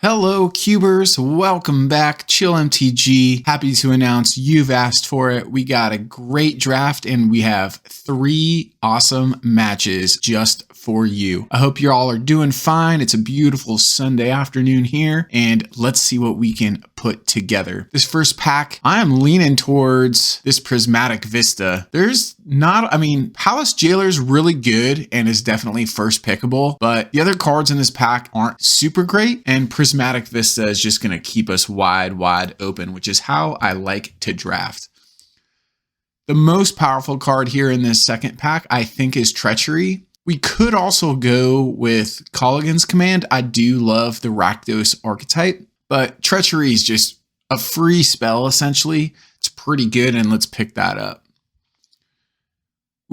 Hello Cubers, welcome back, Chill MTG. Happy to announce you've asked for it. We got a great draft and we have 3 awesome matches just for you. I hope you all are doing fine. It's a beautiful Sunday afternoon here and let's see what we can put together. This first pack, I am leaning towards this Prismatic Vista. Palace Jailer's really good and is definitely first pickable, but the other cards in this pack aren't super great, and Prismatic Vista is just going to keep us wide open, which is how I like to draft. The most powerful card here in this second pack, I think, is Treachery. We could also go with Colligan's Command. I do love the Rakdos archetype, but Treachery is just a free spell, essentially. It's pretty good, and let's pick that up.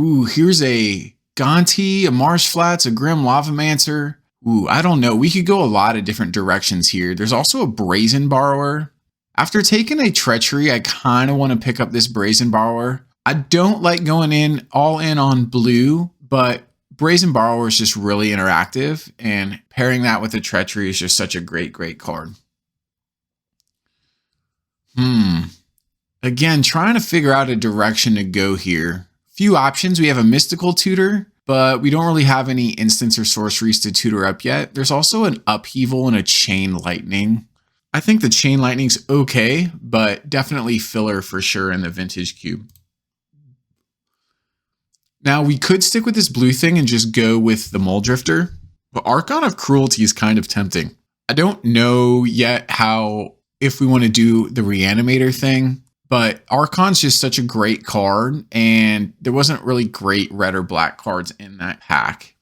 Ooh, here's a Gonti, a Marsh Flats, a Grim Lavamancer. Ooh, I don't know. We could go a lot of different directions here. There's also a Brazen Borrower. After taking a Treachery, I kind of want to pick up this Brazen Borrower. I don't like going all in on blue, but Brazen Borrower is just really interactive, and pairing that with a Treachery is just such a great card. Again, trying to figure out a direction to go here. Few options. We have a Mystical Tutor, but we don't really have any instants or sorceries to tutor up yet. There's also an Upheaval and a Chain Lightning. I think the Chain Lightning's okay, but definitely filler for sure in the Vintage Cube. Now we could stick with this blue thing and just go with the Mole Drifter, but Archon of Cruelty is kind of tempting. I don't know yet if we want to do the Reanimator thing, but Archon's just such a great card, and there wasn't really great red or black cards in that pack.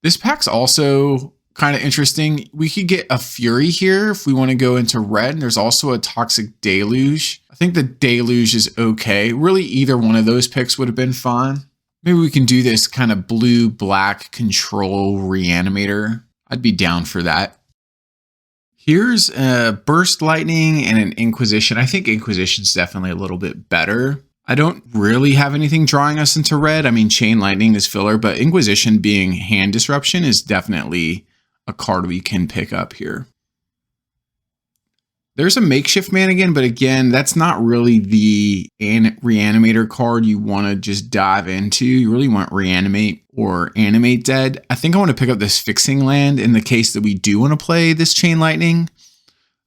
This pack's also kind of interesting. We could get a Fury here if we want to go into red. And there's also a Toxic Deluge. I think the Deluge is okay. Really, either one of those picks would have been fine. Maybe we can do this kind of blue-black control Reanimator. I'd be down for that. Here's a Burst Lightning and an Inquisition. I think Inquisition's definitely a little bit better. I don't really have anything drawing us into red. I mean, Chain Lightning is filler, but Inquisition being hand disruption is definitely a card we can pick up here. There's a Makeshift Man again, but again, that's not really the Reanimator card you want to just dive into. You really want Reanimate or Animate Dead. I think I want to pick up this Fixing Land in the case that we do want to play this Chain Lightning.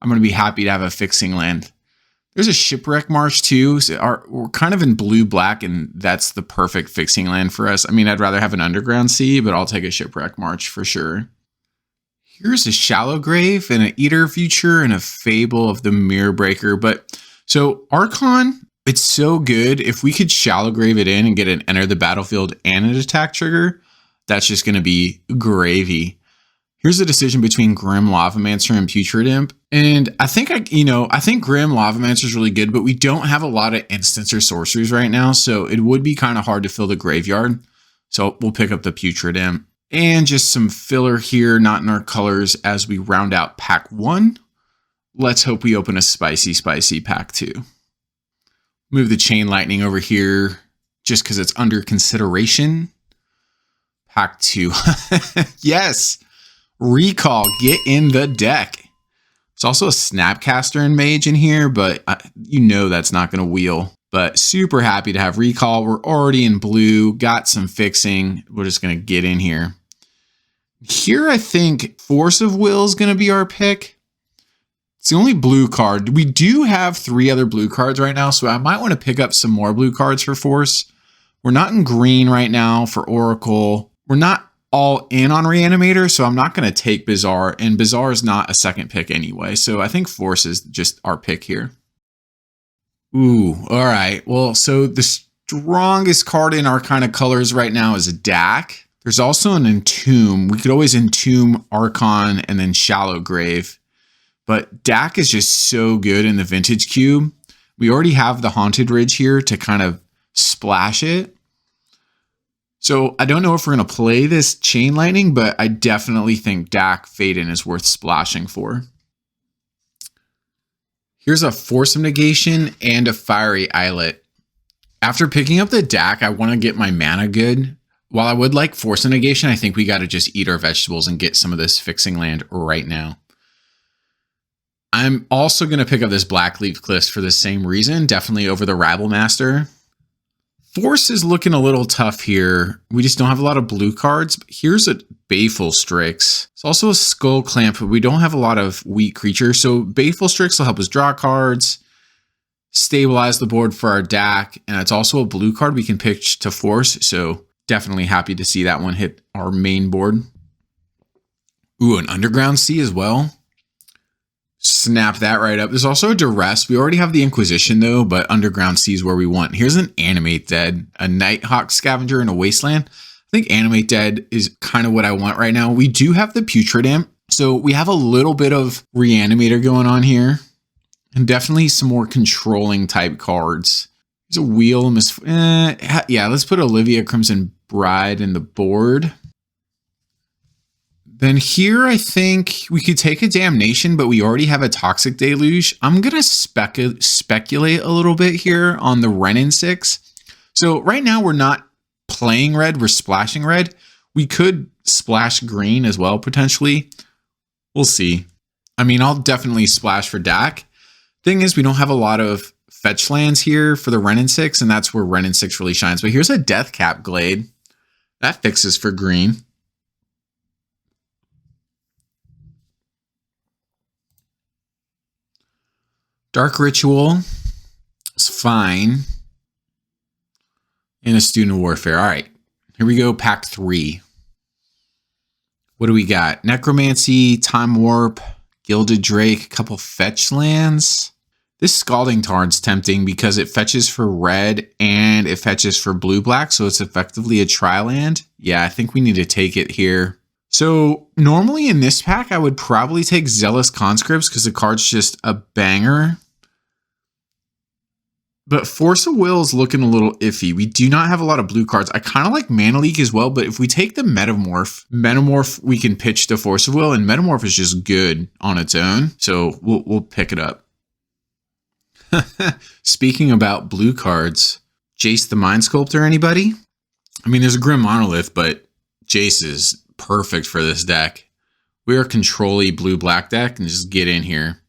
I'm going to be happy to have a Fixing Land. There's a Shipwreck Marsh too. So we're kind of in blue-black, and that's the perfect Fixing Land for us. I mean, I'd rather have an Underground Sea, but I'll take a Shipwreck Marsh for sure. Here's a Shallow Grave and an Eater Future and a Fable of the Mirror Breaker. But so Archon, it's so good. If we could Shallow Grave it in and get an Enter the Battlefield and an attack trigger, that's just going to be gravy. Here's a decision between Grim Lavamancer and Putrid Imp. And I think Grim Lavamancer is really good, but we don't have a lot of instants or sorceries right now. So it would be kind of hard to fill the graveyard. So we'll pick up the Putrid Imp. And just some filler here, not in our colors, as we round out pack 1. Let's hope we open a spicy pack 2. Move the Chain Lightning over here just because it's under consideration. Pack 2. Yes! Recall, get in the deck. There's also a Snapcaster and Mage in here, but you know that's not going to wheel. But super happy to have Recall. We're already in blue, got some fixing. We're just going to get in here. Here, I think Force of Will is going to be our pick. It's the only blue card. We do have 3 other blue cards right now, so I might want to pick up some more blue cards for Force. We're not in green right now for Oracle. We're not all in on Reanimator, so I'm not going to take Bizarre, and Bizarre is not a second pick anyway, so I think Force is just our pick here. Ooh, all right. Well, so the strongest card in our kind of colors right now is a Dak. There's also an Entomb. We could always Entomb Archon and then Shallow Grave. But Dak is just so good in the Vintage Cube. We already have the Haunted Ridge here to kind of splash it. So I don't know if we're going to play this Chain Lightning, but I definitely think Dak Fade-In is worth splashing for. Here's a Force of Negation and a Fiery Islet. After picking up the Dak, I want to get my mana good. While I would like Force Negation, I think we got to just eat our vegetables and get some of this fixing land right now. I'm also going to pick up this Blackleaf Cliffs for the same reason, definitely over the Rabble Master. Force is looking a little tough here. We just don't have a lot of blue cards. But here's a Baleful Strix. It's also a Skull Clamp, but we don't have a lot of weak creatures. So Baleful Strix will help us draw cards, stabilize the board for our DAC, and it's also a blue card we can pitch to Force. So definitely happy to see that one hit our main board. Ooh, an Underground Sea as well. Snap that right up. There's also a Duress. We already have the Inquisition though, but Underground Sea is where we want. Here's an Animate Dead, a Nighthawk Scavenger, and a Wasteland. I think Animate Dead is kind of what I want right now. We do have the Putrid Imp, so we have a little bit of Reanimator going on here, and definitely some more controlling type cards. There's a Wheel. Yeah, let's put Olivia Crimson Bride in the board. Then here, I think we could take a Damnation, but we already have a Toxic Deluge. I'm going to speculate a little bit here on the Renin 6. So right now, we're not playing red, we're splashing red. We could splash green as well, potentially. We'll see. I mean, I'll definitely splash for DAC. Thing is, we don't have a lot of fetch lands here for the Renin 6, and that's where Renin 6 really shines. But here's a Deathcap Glade. That fixes for green. Dark Ritual is fine. And a Student of Warfare. All right, here we go, pack 3. What do we got? Necromancy, Time Warp, Gilded Drake, a couple fetch lands. This Scalding Tarn's tempting because it fetches for red and it fetches for blue-black, so it's effectively a tri-land. Yeah, I think we need to take it here. So normally in this pack, I would probably take Zealous Conscripts because the card's just a banger. But Force of Will is looking a little iffy. We do not have a lot of blue cards. I kind of like Mana Leak as well, but if we take the Metamorph, we can pitch the Force of Will, and Metamorph is just good on its own. So we'll pick it up. Speaking about blue cards, Jace the Mind Sculptor, anybody? I mean, there's a Grim Monolith, but Jace is perfect for this deck. We are control-y blue-black deck, and just get in here.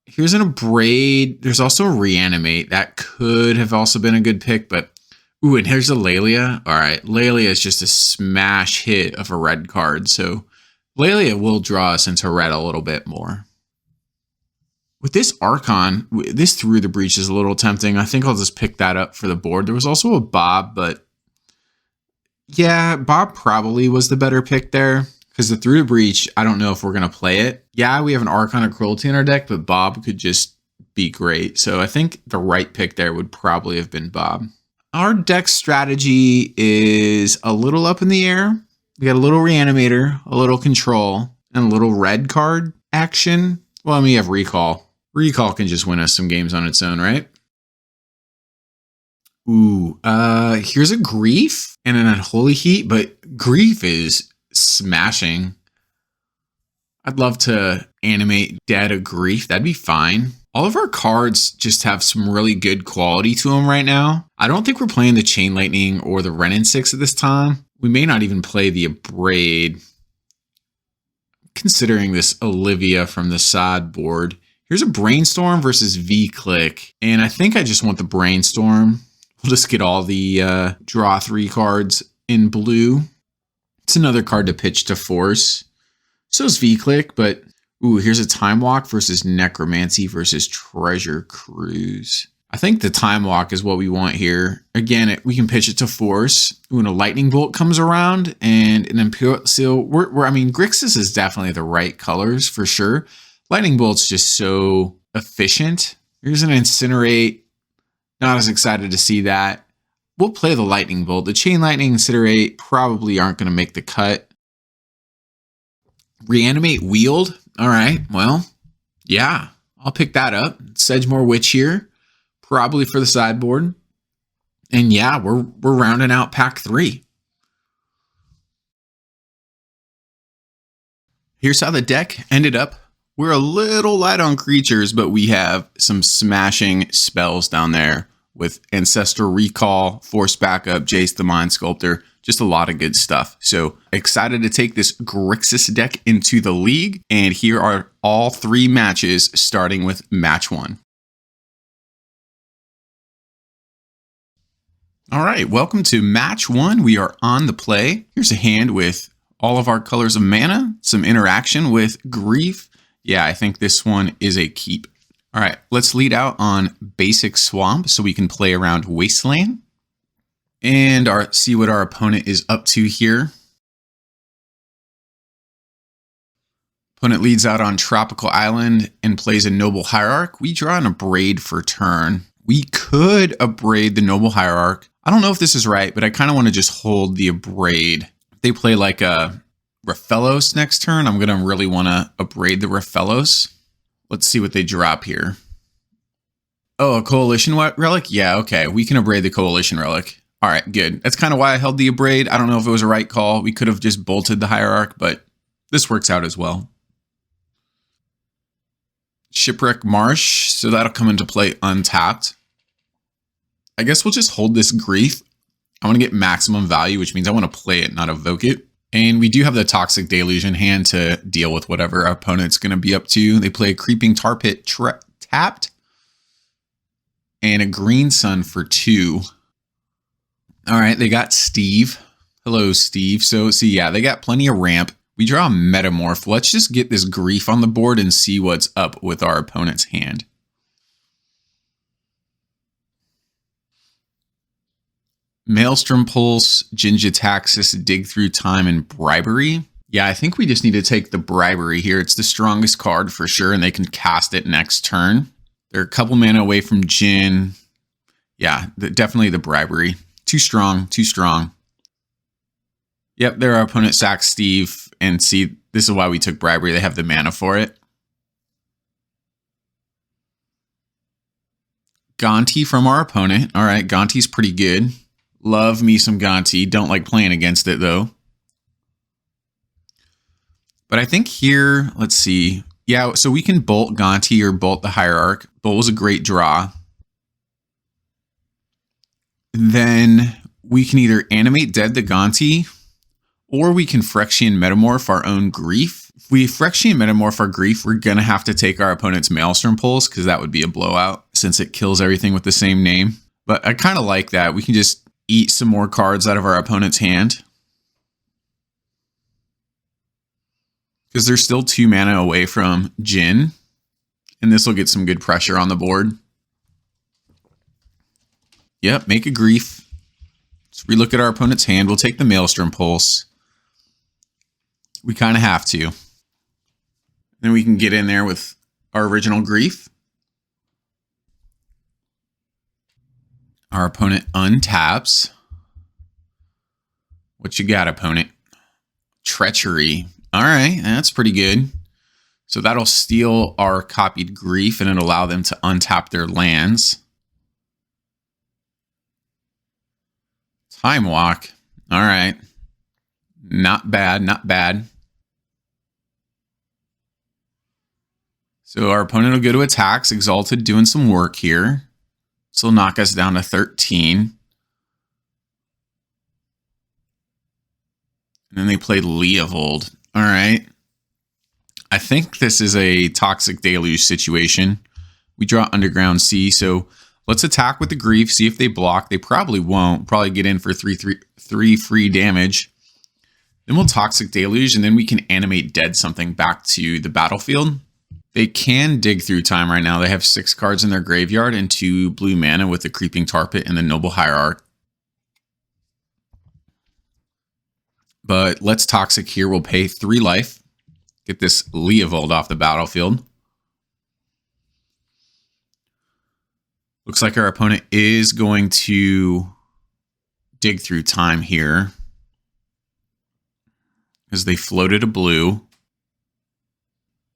Here's an Abrade. There's also a Reanimate. That could have also been a good pick, but... Ooh, and here's a Lelia. All right, Lelia is just a smash hit of a red card, so Lelia will draw us into red a little bit more. With this Archon, this Through the Breach is a little tempting. I think I'll just pick that up for the board. There was also a Bob, but... Yeah, Bob probably was the better pick there. Because the Through the Breach, I don't know if we're going to play it. Yeah, we have an Archon of Cruelty in our deck, but Bob could just be great. So I think the right pick there would probably have been Bob. Our deck strategy is a little up in the air. We got a little Reanimator, a little Control, and a little red card action. Well, we have Recall. Recall can just win us some games on its own, right? Ooh, here's a Grief and an Unholy Heat, but Grief is smashing. I'd love to animate Dead of Grief. That'd be fine. All of our cards just have some really good quality to them right now. I don't think we're playing the Chain Lightning or the Renin 6 at this time. We may not even play the Abrade. Considering this Olivia from the side board. Here's a Brainstorm versus V-Click. And I think I just want the Brainstorm. We'll just get all the draw 3 cards in blue. It's another card to pitch to Force. So is V-Click, but ooh, here's a Time Walk versus Necromancy versus Treasure Cruise. I think the Time Walk is what we want here. Again, we can pitch it to Force. When a Lightning Bolt comes around and an Imperial Seal, I mean, Grixis is definitely the right colors for sure. Lightning Bolt's just so efficient. Here's an Incinerate. Not as excited to see that. We'll play the Lightning Bolt. The Chain Lightning and Incinerate probably aren't going to make the cut. Reanimate Wield. All right, well, yeah, I'll pick that up. Sedgemoor Witch here, probably for the sideboard. And yeah, we're rounding out pack 3. Here's how the deck ended up. We're a little light on creatures, but we have some smashing spells down there. with Ancestral Recall, Force Backup, Jace the Mind Sculptor, just a lot of good stuff. So excited to take this Grixis deck into the league. And here are all 3 matches, starting with match 1. All right, welcome to match 1. We are on the play. Here's a hand with all of our colors of mana, some interaction with Grief. Yeah, I think this one is a keep. All right, let's lead out on Basic Swamp so we can play around Wasteland and see what our opponent is up to here. Opponent leads out on Tropical Island and plays a Noble Hierarch. We draw an Abrade for turn. We could Abrade the Noble Hierarch. I don't know if this is right, but I kind of want to just hold the Abrade. If they play like a Raphelos next turn, I'm going to really want to Abrade the Raphelos. Let's see what they drop here. Oh, a Coalition Relic? Yeah, okay. We can Abrade the Coalition Relic. All right, good. That's kind of why I held the Abrade. I don't know if it was a right call. We could have just bolted the Hierarch, but this works out as well. Shipwreck Marsh, so that'll come into play untapped. I guess we'll just hold this Grief. I want to get maximum value, which means I want to play it, not evoke it. And we do have the Toxic Deluge in hand to deal with whatever our opponent's going to be up to. They play a Creeping Tar Pit tapped and a Green Sun for 2. All right, they got Steve. Hello, Steve. So yeah, they got plenty of ramp. We draw a Metamorph. Let's just get this Grief on the board and see what's up with our opponent's hand. Maelstrom Pulse, Jin-Gitaxias, Dig Through Time, and Bribery. Yeah, I think we just need to take the Bribery here. It's the strongest card for sure, and they can cast it next turn. They're a couple mana away from Jin. Yeah, definitely the Bribery. Too strong, too strong. Yep, their opponent sacks Steve, and see, this is why we took Bribery. They have the mana for it. Gonti from our opponent. All right, Gonti's pretty good. Love me some Gonti. Don't like playing against it, though. But I think here, let's see. Yeah, so we can bolt Gonti or bolt the Hierarch. Bolt was a great draw. Then we can either animate dead the Gonti, or we can Phyrexian Metamorph our own Grief. If we Phyrexian Metamorph our Grief, we're going to have to take our opponent's Maelstrom Pulse, because that would be a blowout, since it kills everything with the same name. But I kind of like that. We can just eat some more cards out of our opponent's hand, because they're still 2 mana away from Jin, and this will get some good pressure on the board. Yep, make a Grief. Let's relook at our opponent's hand. We'll take the Maelstrom Pulse. We kind of have to. Then we can get in there with our original Grief. Our opponent untaps. What you got, opponent? Treachery. All right, that's pretty good. So that'll steal our copied Grief and it'll allow them to untap their lands. Time Walk. All right. Not bad, not bad. So our opponent will go to attacks. Exalted doing some work here. This will knock us down to 13. And then they played Leovold. All right. I think this is a Toxic Deluge situation. We draw Underground Sea, so let's attack with the Grief, see if they block. They probably won't. Probably get in for 3 free damage. Then we'll Toxic Deluge, and then we can animate dead something back to the battlefield. They can Dig Through Time right now. They have 6 cards in their graveyard and 2 blue mana with the Creeping Tar Pit and the Noble Hierarch. But let's Toxic here. We'll pay 3 life. Get this Leovold off the battlefield. Looks like our opponent is going to Dig Through Time here, because they floated a blue.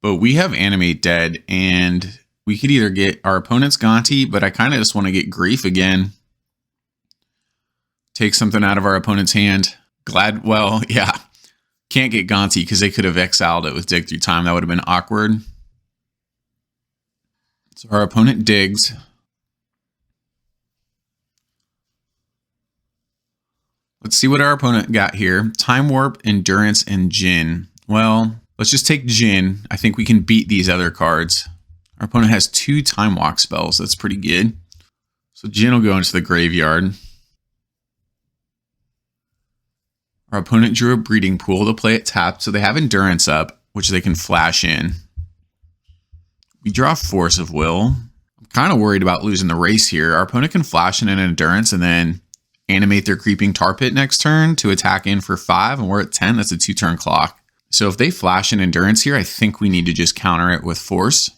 But we have Animate Dead, and we could either get our opponent's Gonti, but I kind of just want to get Grief again. Take something out of our opponent's hand. Well, yeah. Can't get Gonti because they could have exiled it with Dig Through Time. That would have been awkward. So our opponent digs. Let's see what our opponent got here. Time Warp, Endurance, and Jin. Well, let's just take Jin. I think we can beat these other cards. Our opponent has 2 Time Walk spells. That's pretty good. So Jin will go into the graveyard. Our opponent drew a Breeding Pool to play it tapped, so they have Endurance up, which they can flash in. We draw Force of Will. I'm kind of worried about losing the race here. Our opponent can flash in an Endurance and then animate their Creeping Tar Pit next turn to attack in for 5, and we're at 10. That's a 2-turn clock. So if they flash an Endurance here, I think we need to just counter it with Force.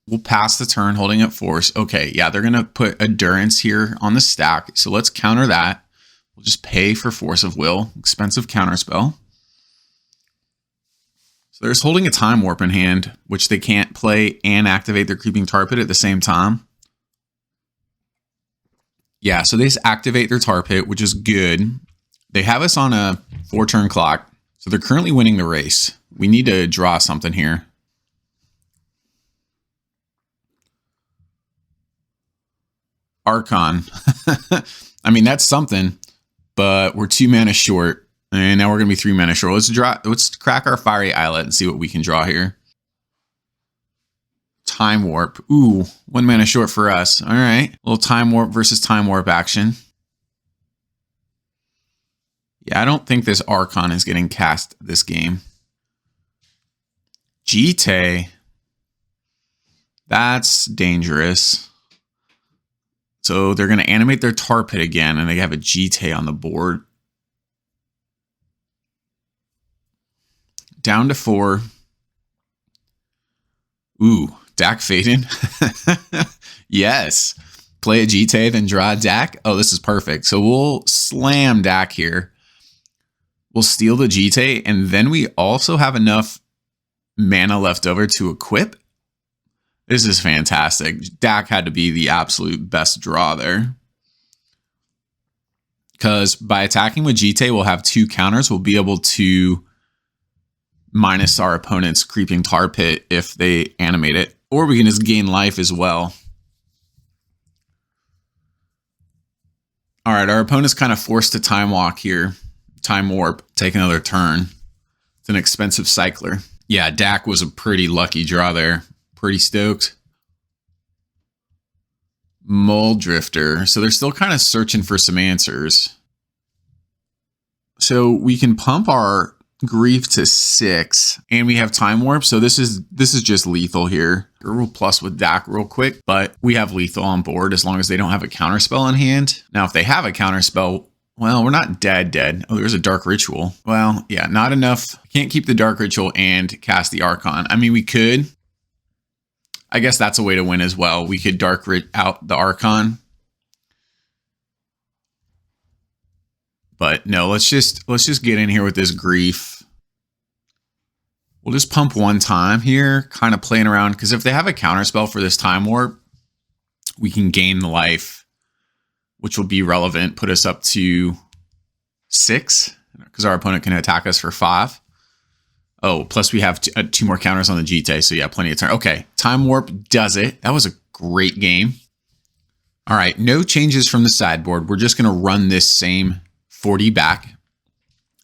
We'll pass the turn holding up Force. Okay, yeah, they're going to put Endurance here on the stack, so let's counter that. We'll just pay for Force of Will. Expensive counterspell. So they're just holding a Time Warp in hand, which they can't play and activate their Creeping Tar Pit at the same time. Yeah, so they just activate their Tar Pit, which is good. They have us on a 4-turn clock, so they're currently winning the race. We need to draw something here. Archon. I mean, that's something. But we're 2 mana short, and now we're going to be 3 mana short. Let's crack our Fiery Islet and see what we can draw here. Time Warp. Ooh, 1 mana short for us. All right. A little Time Warp versus Time Warp action. Yeah, I don't think this Archon is getting cast this game. Jite. That's dangerous. So they're going to animate their Tar Pit again, and they have a Jite on the board. Down to 4. Ooh, Dak Faden. Yes. Play a Jite, then draw a Dak. Oh, this is perfect. So we'll slam Dak here. We'll steal the Jite, and then we also have enough mana left over to equip. This is fantastic. Dak had to be the absolute best draw there. Because by attacking with Jite, we'll have 2 counters. We'll be able to minus our opponent's Creeping Tar Pit if they animate it. Or we can just gain life as well. All right, our opponent's kind of forced to Time Walk here. Time Warp, take another turn. It's an expensive cycler. Yeah, Dak was a pretty lucky draw there. Pretty stoked. Mole Drifter. So they're still kind of searching for some answers. So we can pump our Grief to 6, and we have Time Warp. So this is just lethal here. We'll plus with Dak real quick, but we have lethal on board as long as they don't have a counterspell in hand. Now, if they have a counterspell, well, we're not dead. Oh, there's a Dark Ritual. Well, yeah, not enough. Can't keep the Dark Ritual and cast the Archon. I mean, we could. I guess that's a way to win as well. We could Dark Rit out the Archon. But no, let's just get in here with this Grief. We'll just pump 1 time here, kind of playing around, because if they have a counterspell for this Time Warp, we can gain the life, which will be relevant, put us up to 6, because our opponent can attack us for 5. Oh, plus we have 2 more counters on the Jite, so yeah, plenty of turn. Okay, Time Warp does it. That was a great game. All right, no changes from the sideboard. We're just going to run this same 40 back.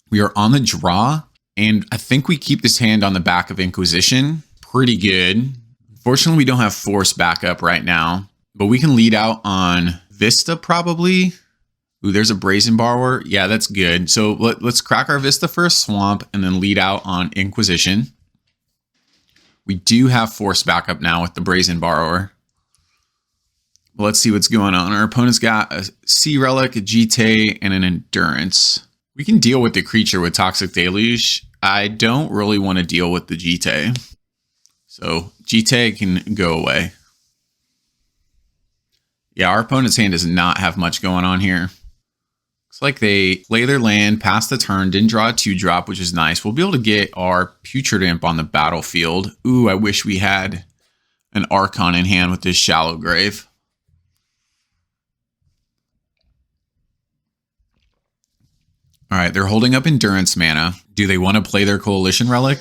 We are on the draw, and I think we keep this hand on the back of Inquisition. Pretty good. Fortunately, we don't have Force backup right now, but we can lead out on Vista probably. Ooh, there's a Brazen Borrower. Yeah, that's good. So let's crack our Vista for a Swamp and then lead out on Inquisition. We do have Force backup now with the Brazen Borrower. Well, let's see what's going on. Our opponent's got a Sea Relic, a Jite, and an Endurance. We can deal with the creature with Toxic Deluge. I don't really want to deal with the Jite. So Jite can go away. Yeah, our opponent's hand does not have much going on here. Looks like they play their land, pass the turn, didn't draw a 2-drop, which is nice. We'll be able to get our Putrid Imp on the battlefield. Ooh, I wish we had an Archon in hand with this Shallow Grave. All right, they're holding up Endurance mana. Do they want to play their Coalition Relic?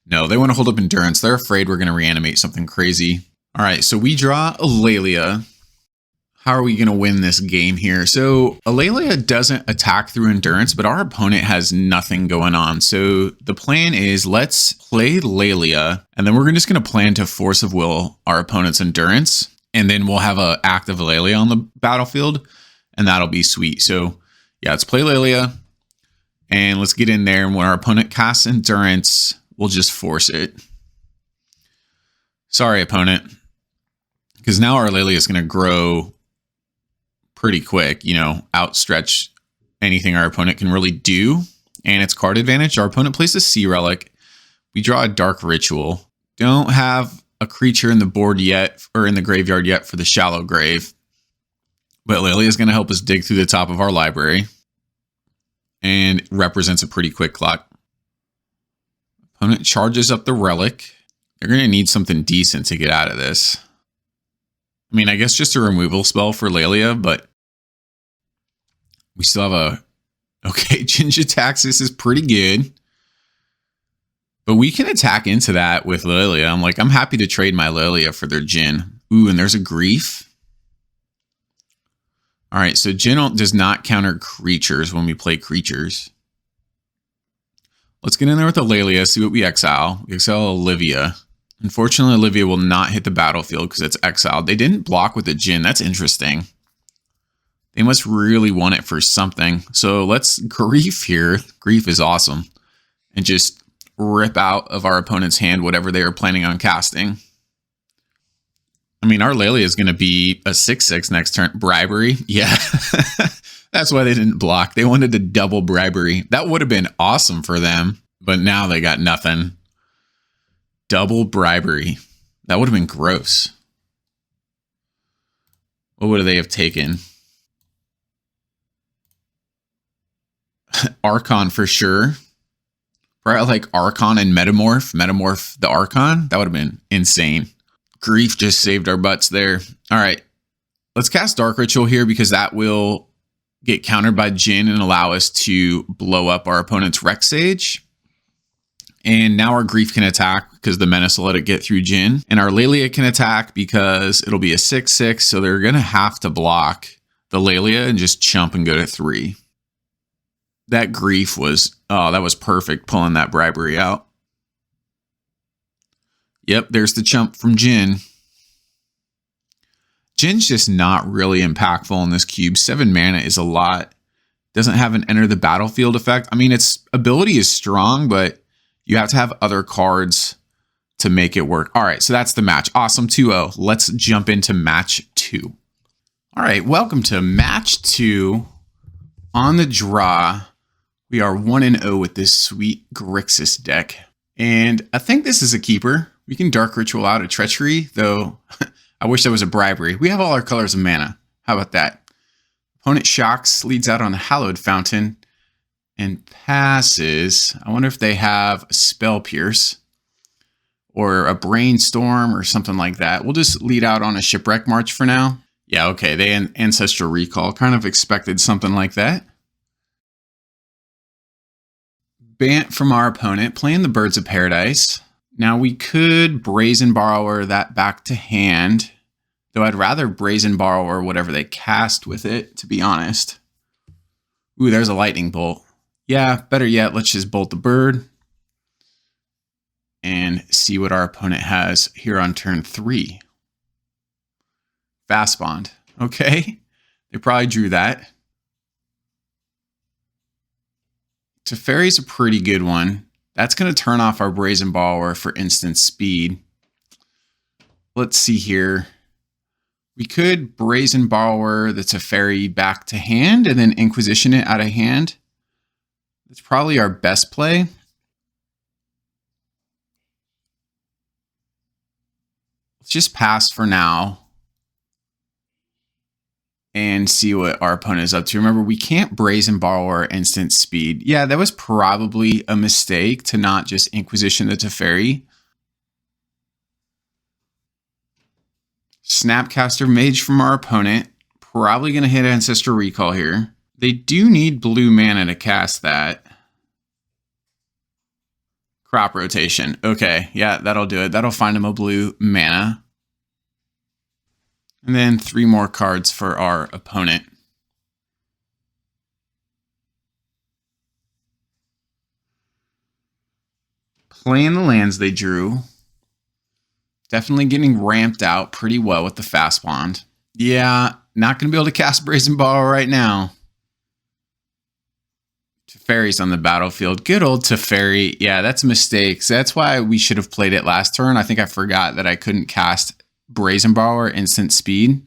No, they want to hold up Endurance. They're afraid we're going to reanimate something crazy. All right, so we draw Eulalia. How are we going to win this game here? So Aurelia doesn't attack through endurance, but our opponent has nothing going on. So the plan is let's play Lelia, and then we're just going to plan to force of will our opponent's endurance. And then we'll have an active Lelia on the battlefield, and that'll be sweet. So yeah, let's play Lelia, and let's get in there. And when our opponent casts endurance, we'll just force it. Sorry, opponent. Because now our Lelia is going to grow pretty quick, you know, outstretch anything our opponent can really do. And it's card advantage. Our opponent plays a Sea Relic. We draw a Dark Ritual. Don't have a creature in the board yet, or in the graveyard yet for the Shallow Grave. But Lelia is going to help us dig through the top of our library. And represents a pretty quick clock. Opponent charges up the Relic. They're going to need something decent to get out of this. I mean, I guess just a removal spell for Lelia, but we still have a... Okay, Jinja Taxis is pretty good. But we can attack into that with Lelia. I'm happy to trade my Lelia for their Jin. Ooh, and there's a Grief. All right, so Jin does not counter creatures when we play creatures. Let's get in there with a Lelia, see what we exile. We exile Olivia. Unfortunately, Olivia will not hit the battlefield because it's exiled. They didn't block with a Jin. That's interesting. They must really want it for something. So let's Grief here. Grief is awesome. And just rip out of our opponent's hand whatever they are planning on casting. I mean, our Lelia is going to be a 6/6 next turn. Bribery? Yeah. That's why they didn't block. They wanted to double Bribery. That would have been awesome for them. But now they got nothing. Double Bribery. That would have been gross. What would they have taken? Archon for sure. Probably like Archon and Metamorph. Metamorph the Archon. That would have been insane. Grief just saved our butts there. All right. Let's cast Dark Ritual here because that will get countered by Jin and allow us to blow up our opponent's Rex Sage. And now our Grief can attack because the Menace will let it get through Jin. And our Lelia can attack because it'll be a 6/6. So they're going to have to block the Lelia and just chump and go to 3. That Grief was, oh, that was perfect pulling that Bribery out. Yep, there's the chump from Jin. Jin's just not really impactful in this cube. 7 mana is a lot. Doesn't have an enter the battlefield effect. I mean, its ability is strong, but you have to have other cards to make it work. All right, so that's the match. Awesome, 2-0. Let's jump into match 2. All right, welcome to match 2. On the draw, we are 1-0 with this sweet Grixis deck. And I think this is a keeper. We can Dark Ritual out a Treachery, though I wish there was a Bribery. We have all our colors of mana. How about that? Opponent shocks, leads out on the Hallowed Fountain, and passes. I wonder if they have a Spell Pierce or a Brainstorm or something like that. We'll just lead out on a Shipwreck March for now. Yeah, okay, they Ancestral Recall. Kind of expected something like that. Bant from our opponent, playing the Birds of Paradise. Now we could Brazen Borrower that back to hand, though I'd rather Brazen Borrower whatever they cast with it, to be honest. Ooh, there's a Lightning Bolt. Yeah, better yet, let's just bolt the bird and see what our opponent has here on turn 3. Fast Bond. Okay, they probably drew that. Teferi's a pretty good one. That's going to turn off our Brazen Borrower for instant speed. Let's see here. We could Brazen Borrower the Teferi back to hand and then Inquisition it out of hand. That's probably our best play. Let's just pass for now and see what our opponent is up to. Remember, we can't Brazen Borrower instant speed. Yeah, that was probably a mistake to not just Inquisition the Teferi. Snapcaster Mage from our opponent. Probably going to hit Ancestral Recall here. They do need blue mana to cast that. Crop Rotation. Okay, yeah, that'll do it. That'll find him a blue mana. And then 3 more cards for our opponent. Playing the lands they drew. Definitely getting ramped out pretty well with the fast bond. Yeah, not going to be able to cast Brazen Ball right now. Teferi's on the battlefield. Good old Teferi. Yeah, that's mistakes. That's why we should have played it last turn. I think I forgot that I couldn't cast Brazen Borrower instant speed.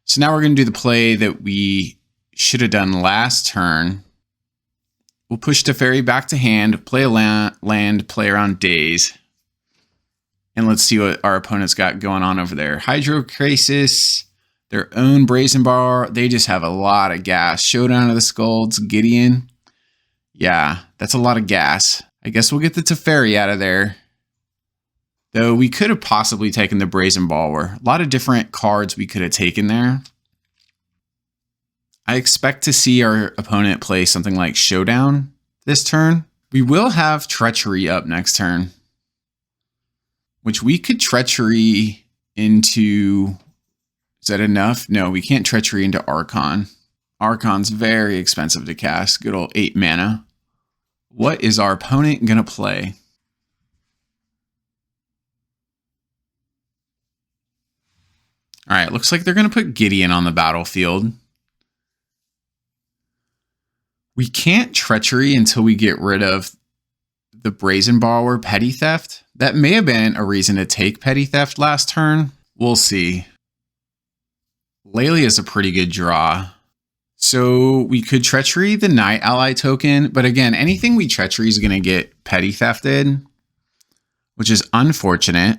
So now we're going to do the play that we should have done last turn. We'll push Teferi back to hand, play a land, play around days. And let's see what our opponent's got going on over there. Hydro Grixis, their own Brazen Bar. They just have a lot of gas. Showdown of the Skulls, Gideon. Yeah, that's a lot of gas. I guess we'll get the Teferi out of there. Though we could have possibly taken the Brazen Baller. A lot of different cards we could have taken there. I expect to see our opponent play something like Showdown this turn. We will have Treachery up next turn, which we could Treachery into... Is that enough? No, we can't Treachery into Archon. Archon's very expensive to cast. Good old 8 mana. What is our opponent going to play? All right, looks like they're going to put Gideon on the battlefield. We can't Treachery until we get rid of the Brazen Borrower Petty Theft. That may have been a reason to take Petty Theft last turn. We'll see. Lelia is a pretty good draw. So we could Treachery the Night Ally token, but again, anything we Treachery is going to get Petty Thefted, which is unfortunate.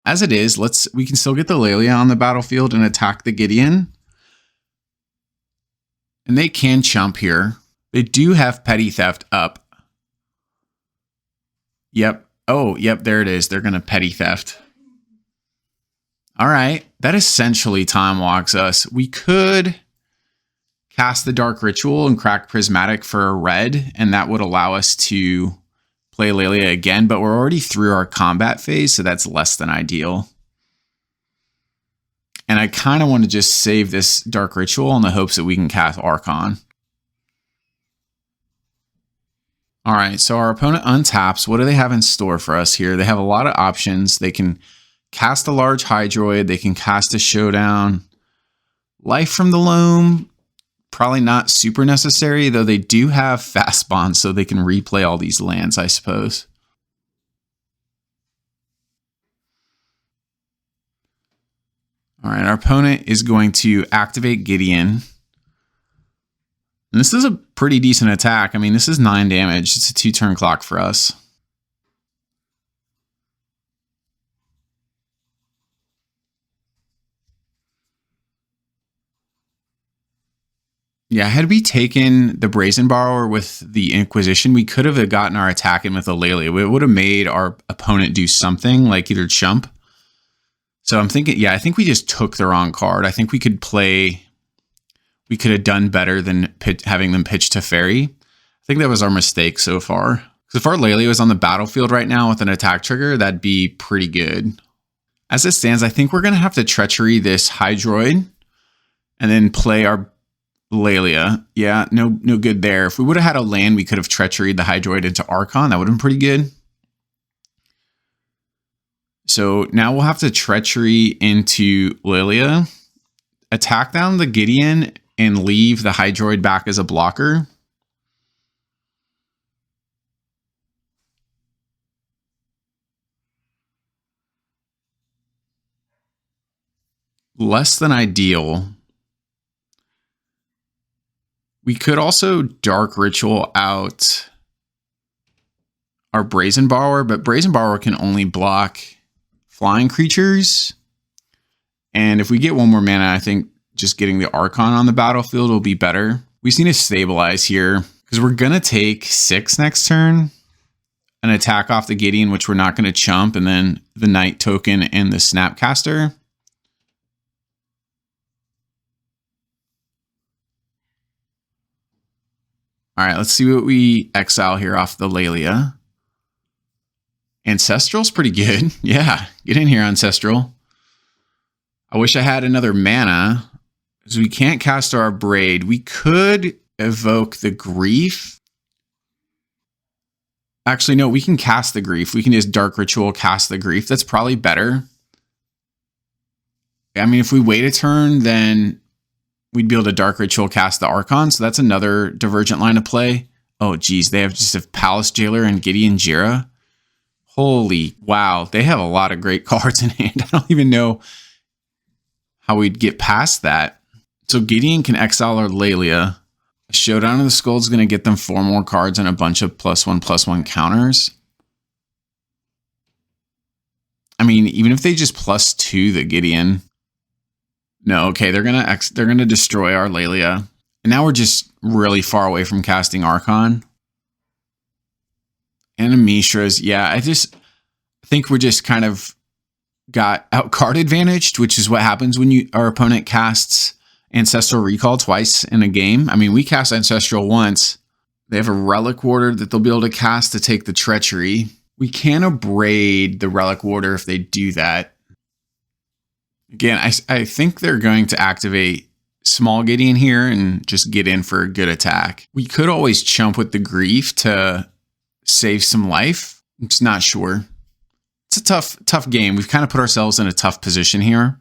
As it is, we can still get the Lelia on the battlefield and attack the Gideon. And they can chump here. They do have Petty Theft up. Yep. Oh, yep, there it is. They're going to Petty Theft. All right. That essentially time walks us. We could cast the Dark Ritual and crack Prismatic for a red, and that would allow us to play Lelia again, but we're already through our combat phase, so that's less than ideal. And I kind of want to just save this Dark Ritual in the hopes that we can cast Archon. All right, so our opponent untaps. What do they have in store for us here? They have a lot of options. They can cast a large Hydroid. They can cast a Showdown. Life from the Loam, probably not super necessary, though they do have fast bonds, so they can replay all these lands, I suppose. All right, our opponent is going to activate Gideon. And this is a pretty decent attack. I mean, this is 9 damage. It's a 2-turn clock for us. Yeah, had we taken the Brazen Borrower with the Inquisition, we could have gotten our attack in with a Lelia. It would have made our opponent do something, like either chump. So I'm thinking, yeah, I think we just took the wrong card. I think we could have done better than having them pitch Teferi. I think that was our mistake so far. Because if our Lelia was on the battlefield right now with an attack trigger, that'd be pretty good. As it stands, I think we're going to have to Treachery this Hydroid and then play our Lelia. Yeah, no good there. If we would have had a land, we could have Treachery'd the Hydroid into Archon. That would have been pretty good. So now we'll have to Treachery into Lelia, attack down the Gideon, and leave the Hydroid back as a blocker. Less than ideal. We could also Dark Ritual out our Brazen Borrower, but Brazen Borrower can only block flying creatures. And if we get 1 more mana, I think just getting the Archon on the battlefield will be better. We just need to stabilize here because we're going to take 6 next turn. An attack off the Gideon, which we're not going to chump, and then the Knight token and the Snapcaster. All right, let's see what we exile here off the Lelia. Ancestral's pretty good. Yeah, get in here, Ancestral. I wish I had another mana, because we can't cast our Braid. We could evoke the Grief. Actually, no, we can cast the Grief. We can just Dark Ritual, cast the Grief. That's probably better. I mean, if we wait a turn, then we'd be able to Dark Ritual cast the Archon. So that's another divergent line of play. Oh, geez. They have just a Palace Jailer and Gideon Jira. Holy wow. They have a lot of great cards in hand. I don't even know how we'd get past that. So Gideon can exile our Lelia. Showdown of the Skull is going to get them 4 more cards and a bunch of +1/+1 counters. I mean, even if they just +2 the Gideon. No, okay, they're gonna destroy our Lelia. And now we're just really far away from casting Archon. And Mishra's, yeah, I think we're just kind of got out card advantaged, which is what happens when our opponent casts Ancestral Recall twice in a game. I mean, we cast Ancestral once. They have a Relic Warder that they'll be able to cast to take the Treachery. We can abrade the Relic Warder if they do that. Again, I think they're going to activate Small Gideon here and just get in for a good attack. We could always chump with the Grief to save some life. I'm just not sure. It's a tough game. We've kind of put ourselves in a tough position here.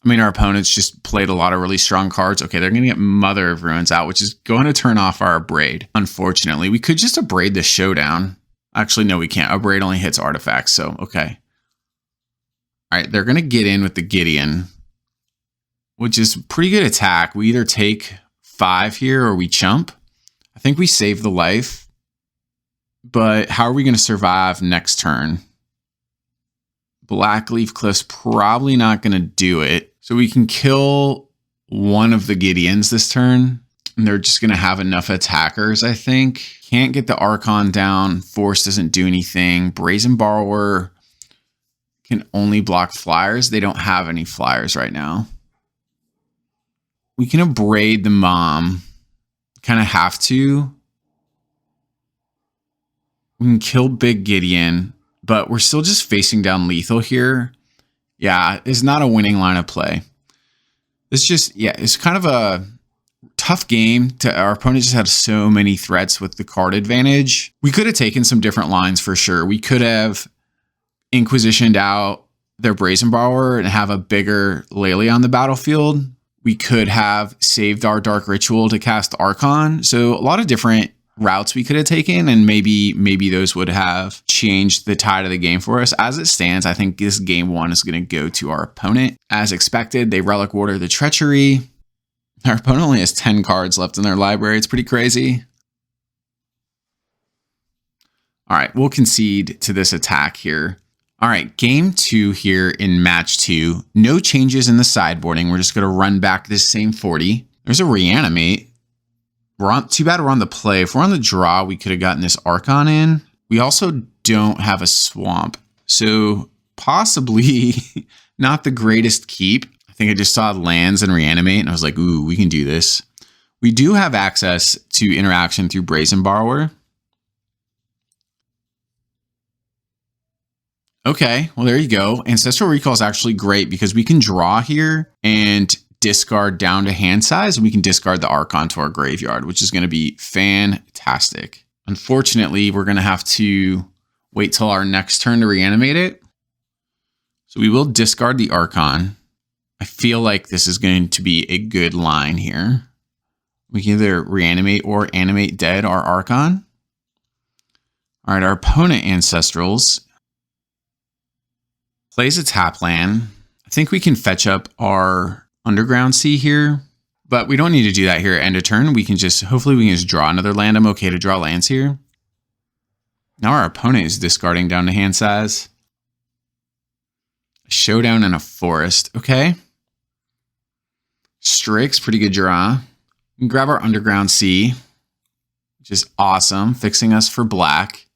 I mean, our opponents just played a lot of really strong cards. Okay, they're going to get Mother of Ruins out, which is going to turn off our Abrade. Unfortunately, we could just Abrade the Showdown. Actually, no, we can't. Abrade only hits artifacts, so okay. All right, they're going to get in with the Gideon, which is pretty good attack. We either take 5 here or we chump. I think we save the life, but how are we going to survive next turn? Blackleaf Cliff's probably not going to do it. So we can kill one of the Gideons this turn, and they're just going to have enough attackers, I think. Can't get the Archon down. Force doesn't do anything. Brazen Borrower can only block flyers. They don't have any flyers right now. We can abrade the Mom. Kind of have to. We can kill Big Gideon, but we're still just facing down lethal here. Yeah, it's not a winning line of play. It's just, yeah, it's kind of a tough game. Our opponent just had so many threats with the card advantage. We could have taken some different lines for sure. We could have Inquisitioned out their Brazen Borrower and have a bigger Lelia on the battlefield. We could have saved our Dark Ritual to cast Archon. So a lot of different routes we could have taken, and maybe those would have changed the tide of the game for us. As it stands, I think this game 1 is going to go to our opponent. As expected, they Relic Warder the Treachery. Our opponent only has 10 cards left in their library. It's pretty crazy. All right, we'll concede to this attack here. All right, game 2 here in match 2. No changes in the sideboarding. We're just going to run back this same 40. There's a Reanimate. Too bad we're on the play. If we're on the draw, we could have gotten this Archon in. We also don't have a Swamp. So possibly not the greatest keep. I think I just saw lands and Reanimate, and I was like, ooh, we can do this. We do have access to interaction through Brazen Borrower. Okay, well, there you go. Ancestral Recall is actually great because we can draw here and discard down to hand size, and we can discard the Archon to our graveyard, which is going to be fantastic. Unfortunately, we're going to have to wait till our next turn to reanimate it. So we will discard the Archon. I feel like this is going to be a good line here. We can either reanimate or animate dead our Archon. All right, our opponent Ancestrals plays a tap land. I think we can fetch up our Underground Sea here, but we don't need to do that here at end of turn. We can just, hopefully we can just draw another land. I'm okay to draw lands here. Now our opponent is discarding down to hand size. A Showdown and a Forest. Okay. Strake's pretty good draw. We can grab our Underground Sea, which is awesome, fixing us for black.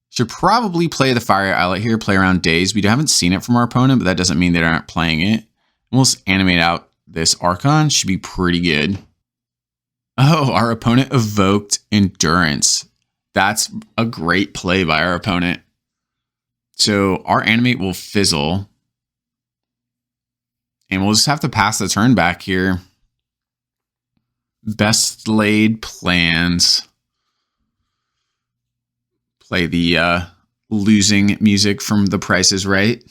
Should probably play the Fire Islet here, play around Daze. We haven't seen it from our opponent, but that doesn't mean they aren't playing it. We'll just animate out this Archon. Should be pretty good. Oh, our opponent evoked Endurance. That's a great play by our opponent. So our animate will fizzle. And we'll just have to pass the turn back here. Best laid plans. Play the losing music from The Price is Right.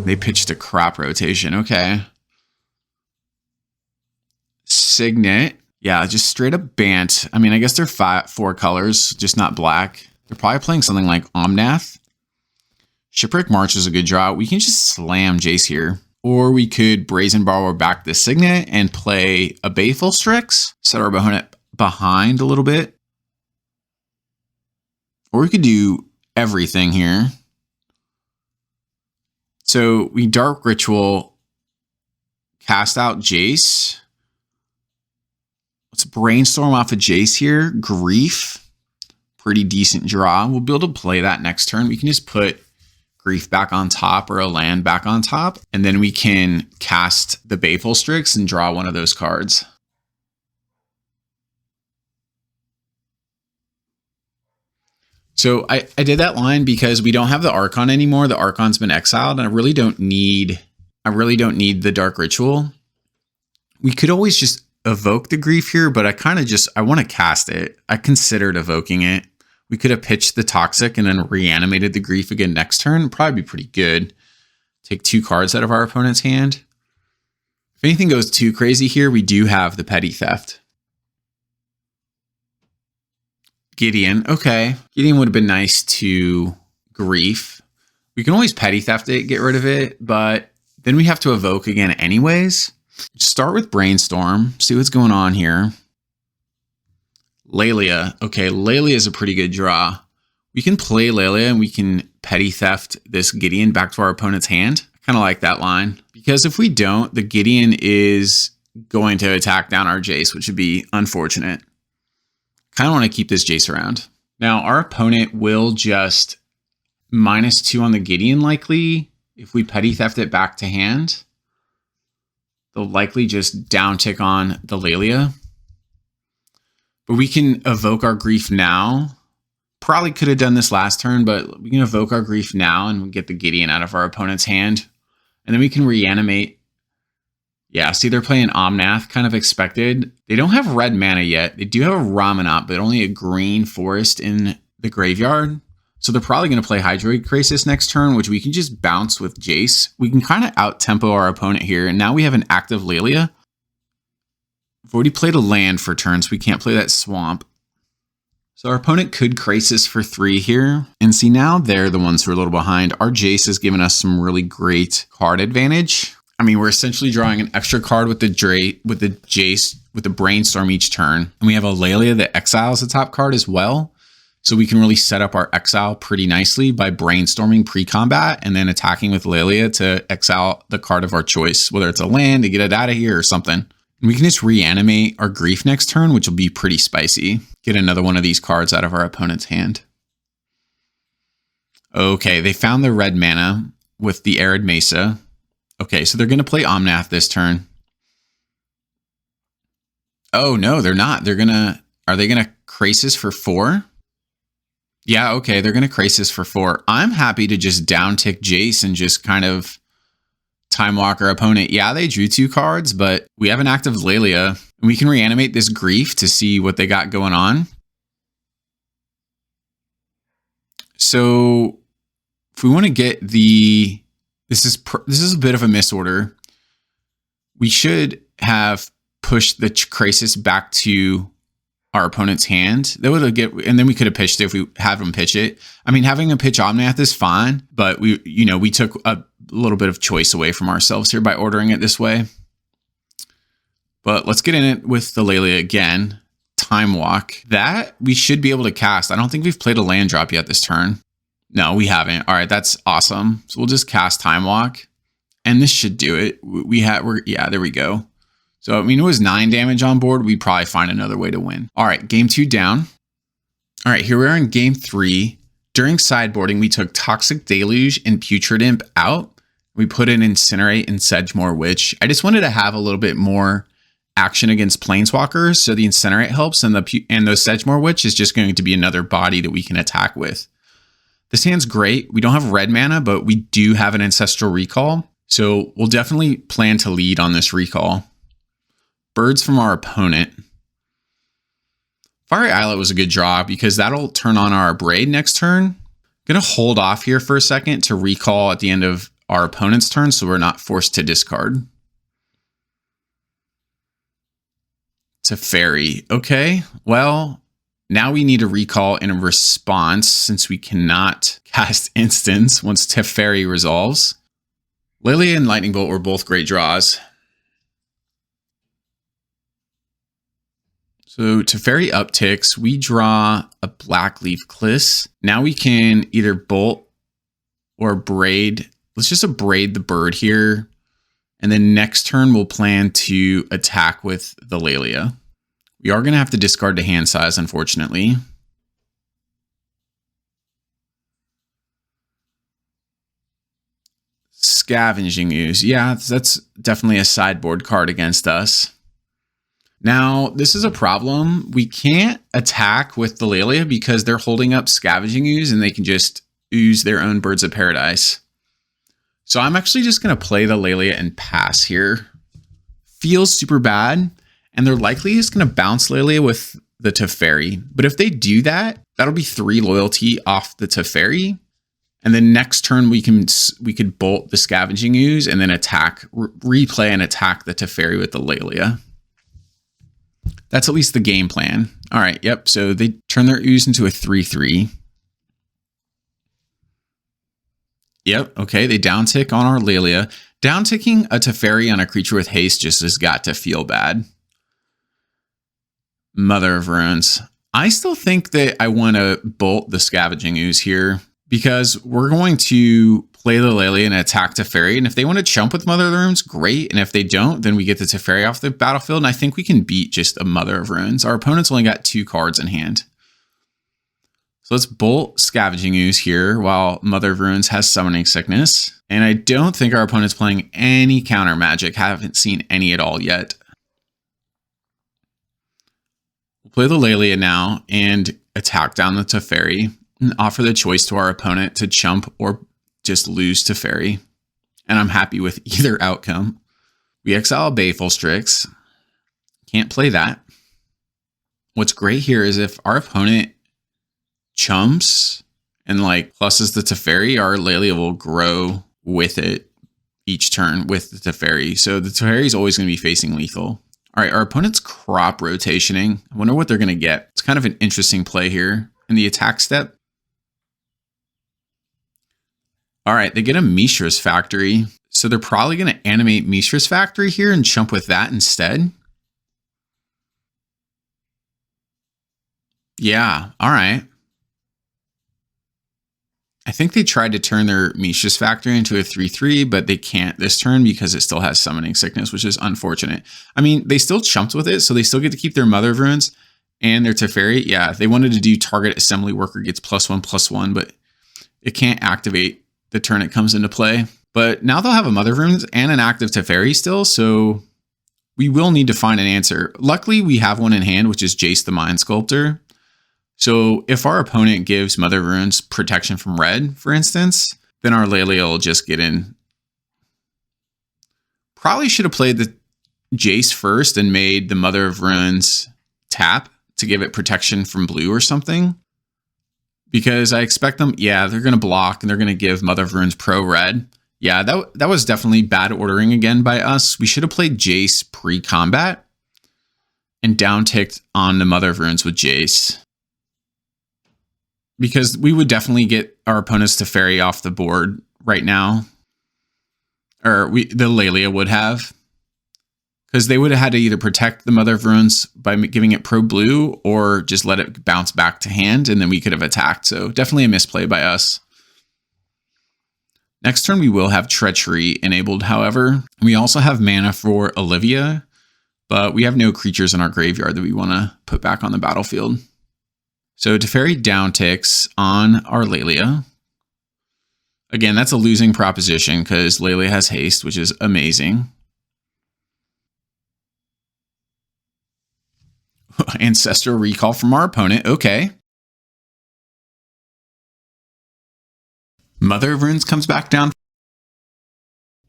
They pitched a crop rotation. Okay. Signet. Yeah, just straight up Bant. I mean, I guess they're 4 colors, just not black. They're probably playing something like Omnath. Shipwreck March is a good draw. We can just slam Jace here. Or we could Brazen Borrower back the Signet and play a Baleful Strix. Set our opponent behind a little bit. Or we could do everything here. So we Dark Ritual, cast out Jace. Let's brainstorm off of Jace here. Grief. Pretty decent draw. We'll be able to play that next turn. We can just put Grief back on top or a land back on top. And then we can cast the Baleful Strix and draw one of those cards. So I did that line because we don't have the Archon anymore. The Archon's been exiled, and I really don't need the Dark Ritual. We could always just evoke the Grief here, but I want to cast it. I considered evoking it. We could have pitched the Toxic and then reanimated the Grief again next turn. Probably be pretty good. Take 2 cards out of our opponent's hand. If anything goes too crazy here, we do have the Petty Theft. Gideon. Okay. Gideon would have been nice to Grief. We can always Petty Theft it, get rid of it, but then we have to evoke again anyways. Start with Brainstorm. See what's going on here. Lelia. Okay, Lelia is a pretty good draw. We can play Lelia and we can Petty Theft this Gideon back to our opponent's hand. I kind of like that line. Because if we don't, the Gideon is going to attack down our Jace, which would be unfortunate. Kind of want to keep this Jace around. Now, our opponent will just -2 on the Gideon likely. If we Petty Theft it back to hand, they'll likely just down tick on the Lelia. But we can evoke our Grief now. Probably could have done this last turn, but we can evoke our Grief now and get the Gideon out of our opponent's hand. And then we can reanimate. Yeah, see, they're playing Omnath, kind of expected. They don't have red mana yet. They do have a Ramanat, but only a green forest in the graveyard. So they're probably going to play Hydroid Crisis next turn, which we can just bounce with Jace. We can kind of out-tempo our opponent here, and now we have an active Lelia. We've already played a land for turns. We can't play that Swamp. So our opponent could Crisis for 3 here. And see, now they're the ones who are a little behind. Our Jace has given us some really great card advantage. I mean, we're essentially drawing an extra card with the Jace, with the Brainstorm each turn. And we have a Lelia that exiles the top card as well. So we can really set up our exile pretty nicely by brainstorming pre-combat and then attacking with Lelia to exile the card of our choice, whether it's a land to get it out of here or something. And we can just reanimate our Grief next turn, which will be pretty spicy. Get another one of these cards out of our opponent's hand. Okay, they found the red mana with the Arid Mesa. Okay, so they're going to play Omnath this turn. Oh, no, they're not. Are they going to Crisis for 4? Yeah, okay, they're going to Crisis for 4. I'm happy to just down tick Jace and just kind of time walk our opponent. Yeah, they drew 2 cards, but we have an active Lelia. And we can reanimate this Grief to see what they got going on. So if we want to get the... This is a bit of a misorder. We should have pushed the Crisis back to our opponent's hand. That would get, and then we could have pitched it if we have them pitch it. I mean, having a pitch Omnath is fine, but we took a little bit of choice away from ourselves here by ordering it this way. But let's get in it with the Lelia again. Time Walk. That we should be able to cast. I don't think we've played a land drop yet this turn. No, we haven't. All right, that's awesome. So we'll just cast Time Walk, and this should do it. Yeah, there we go. So I mean, it was 9 damage on board. We'd probably find another way to win. All right, game 2 down. All right, here we are in game 3. During sideboarding, we took Toxic Deluge and Putrid Imp out. We put in Incinerate and Sedgemoor Witch. I just wanted to have a little bit more action against Planeswalkers, so the Incinerate helps, and those Sedgemoor Witch is just going to be another body that we can attack with. This hand's great. We don't have red mana, but we do have an Ancestral Recall. So we'll definitely plan to lead on this recall. Birds from our opponent. Fiery Islet was a good draw because that'll turn on our Braid next turn. Gonna hold off here for a second to recall at the end of our opponent's turn so we're not forced to discard. Teferi. Okay, well, now we need a recall in a response since we cannot cast instants once Teferi resolves. Lily and Lightning Bolt were both great draws. So Teferi upticks, we draw a Blackleaf Kliss. Now we can either bolt or braid. Let's just braid the bird here. And then next turn we'll plan to attack with the Laelia. We are going to have to discard the hand size, unfortunately. Scavenging Ooze. Yeah, that's definitely a sideboard card against us. Now, this is a problem. We can't attack with the Laelia because they're holding up Scavenging Ooze and they can just ooze their own Birds of Paradise. So I'm actually just going to play the Laelia and pass here. Feels super bad. And they're likely just going to bounce Laelia with the Teferi. But if they do that, that'll be 3 loyalty off the Teferi. And then next turn we could bolt the Scavenging Ooze and then attack, replay and attack the Teferi with the Laelia. That's at least the game plan. All right, yep. So they turn their ooze into a 3/3. Yep, okay, they downtick on our Laelia. Downticking a Teferi on a creature with haste just has got to feel bad. Mother of Runes. I still think that I want to bolt the Scavenging Ooze here because we're going to play the Laelia and attack Teferi. And if they want to chump with Mother of the Runes, great. And if they don't, then we get the Teferi off the battlefield. And I think we can beat just a Mother of Runes. Our opponent's only got 2 cards in hand. So let's bolt Scavenging Ooze here while Mother of Runes has Summoning Sickness. And I don't think our opponent's playing any counter magic. Haven't seen any at all yet. We'll play the Laelia now and attack down the Teferi and offer the choice to our opponent to chump or just lose Teferi. And I'm happy with either outcome. We exile Baleful Strix. Can't play that. What's great here is if our opponent chumps and like pluses the Teferi, our Laelia will grow with it each turn with the Teferi. So the Teferi is always going to be facing lethal. All right, our opponent's crop rotationing. I wonder what they're going to get. It's kind of an interesting play here in the attack step. All right, they get a Mishra's Factory. So they're probably going to animate Mishra's Factory here and chump with that instead. Yeah, all right. I think they tried to turn their Mishra's Factory into a 3/3, but they can't this turn because it still has Summoning Sickness, which is unfortunate. I mean, they still chumped with it, so they still get to keep their Mother of Runes and their Teferi. Yeah, they wanted to do target assembly worker gets +1/+1, but it can't activate the turn it comes into play. But now they'll have a Mother of Runes and an active Teferi still, so we will need to find an answer. Luckily, we have one in hand, which is Jace the Mind Sculptor. So if our opponent gives Mother of Runes protection from red, for instance, then our Laelia will just get in. Probably should have played the Jace first and made the Mother of Runes tap to give it protection from blue or something. Because I expect them, yeah, they're going to block and they're going to give Mother of Runes pro red. Yeah, that was definitely bad ordering again by us. We should have played Jace pre-combat and downticked on the Mother of Runes with Jace. Because we would definitely get our opponents Teferi off the board right now. Or the Laelia would have. Because they would have had to either protect the Mother of Runes by giving it pro blue or just let it bounce back to hand and then we could have attacked. So definitely a misplay by us. Next turn we will have Treachery enabled, however. We also have mana for Olivia, but we have no creatures in our graveyard that we want to put back on the battlefield. So Teferi downticks on our Laelia. Again, that's a losing proposition because Laelia has haste, which is amazing. Ancestral Recall from our opponent. Okay. Mother of Runes comes back down.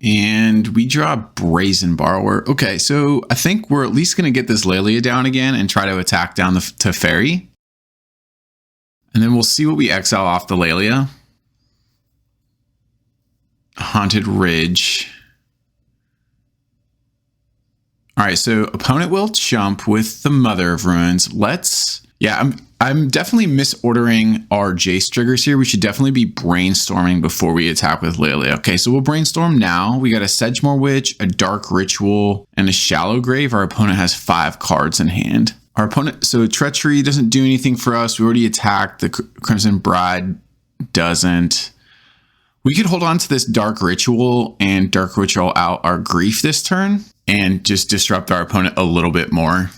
And we draw Brazen Borrower. Okay, so I think we're at least going to get this Lelia down again and try to attack down the Teferi. And then we'll see what we exile off the Lelia. Haunted Ridge. All right, so opponent will chump with the Mother of Runes. I'm definitely misordering our Jace triggers here. We should definitely be brainstorming before we attack with Lelia. Okay, so we'll brainstorm now. We got a Sedgemoor Witch, a Dark Ritual, and a Shallow Grave. Our opponent has 5 cards in hand. Our opponent, so Treachery doesn't do anything for us. We already attacked. The Crimson Bride doesn't. We could hold on to this Dark Ritual and Dark Ritual out our Grief this turn and just disrupt our opponent a little bit more.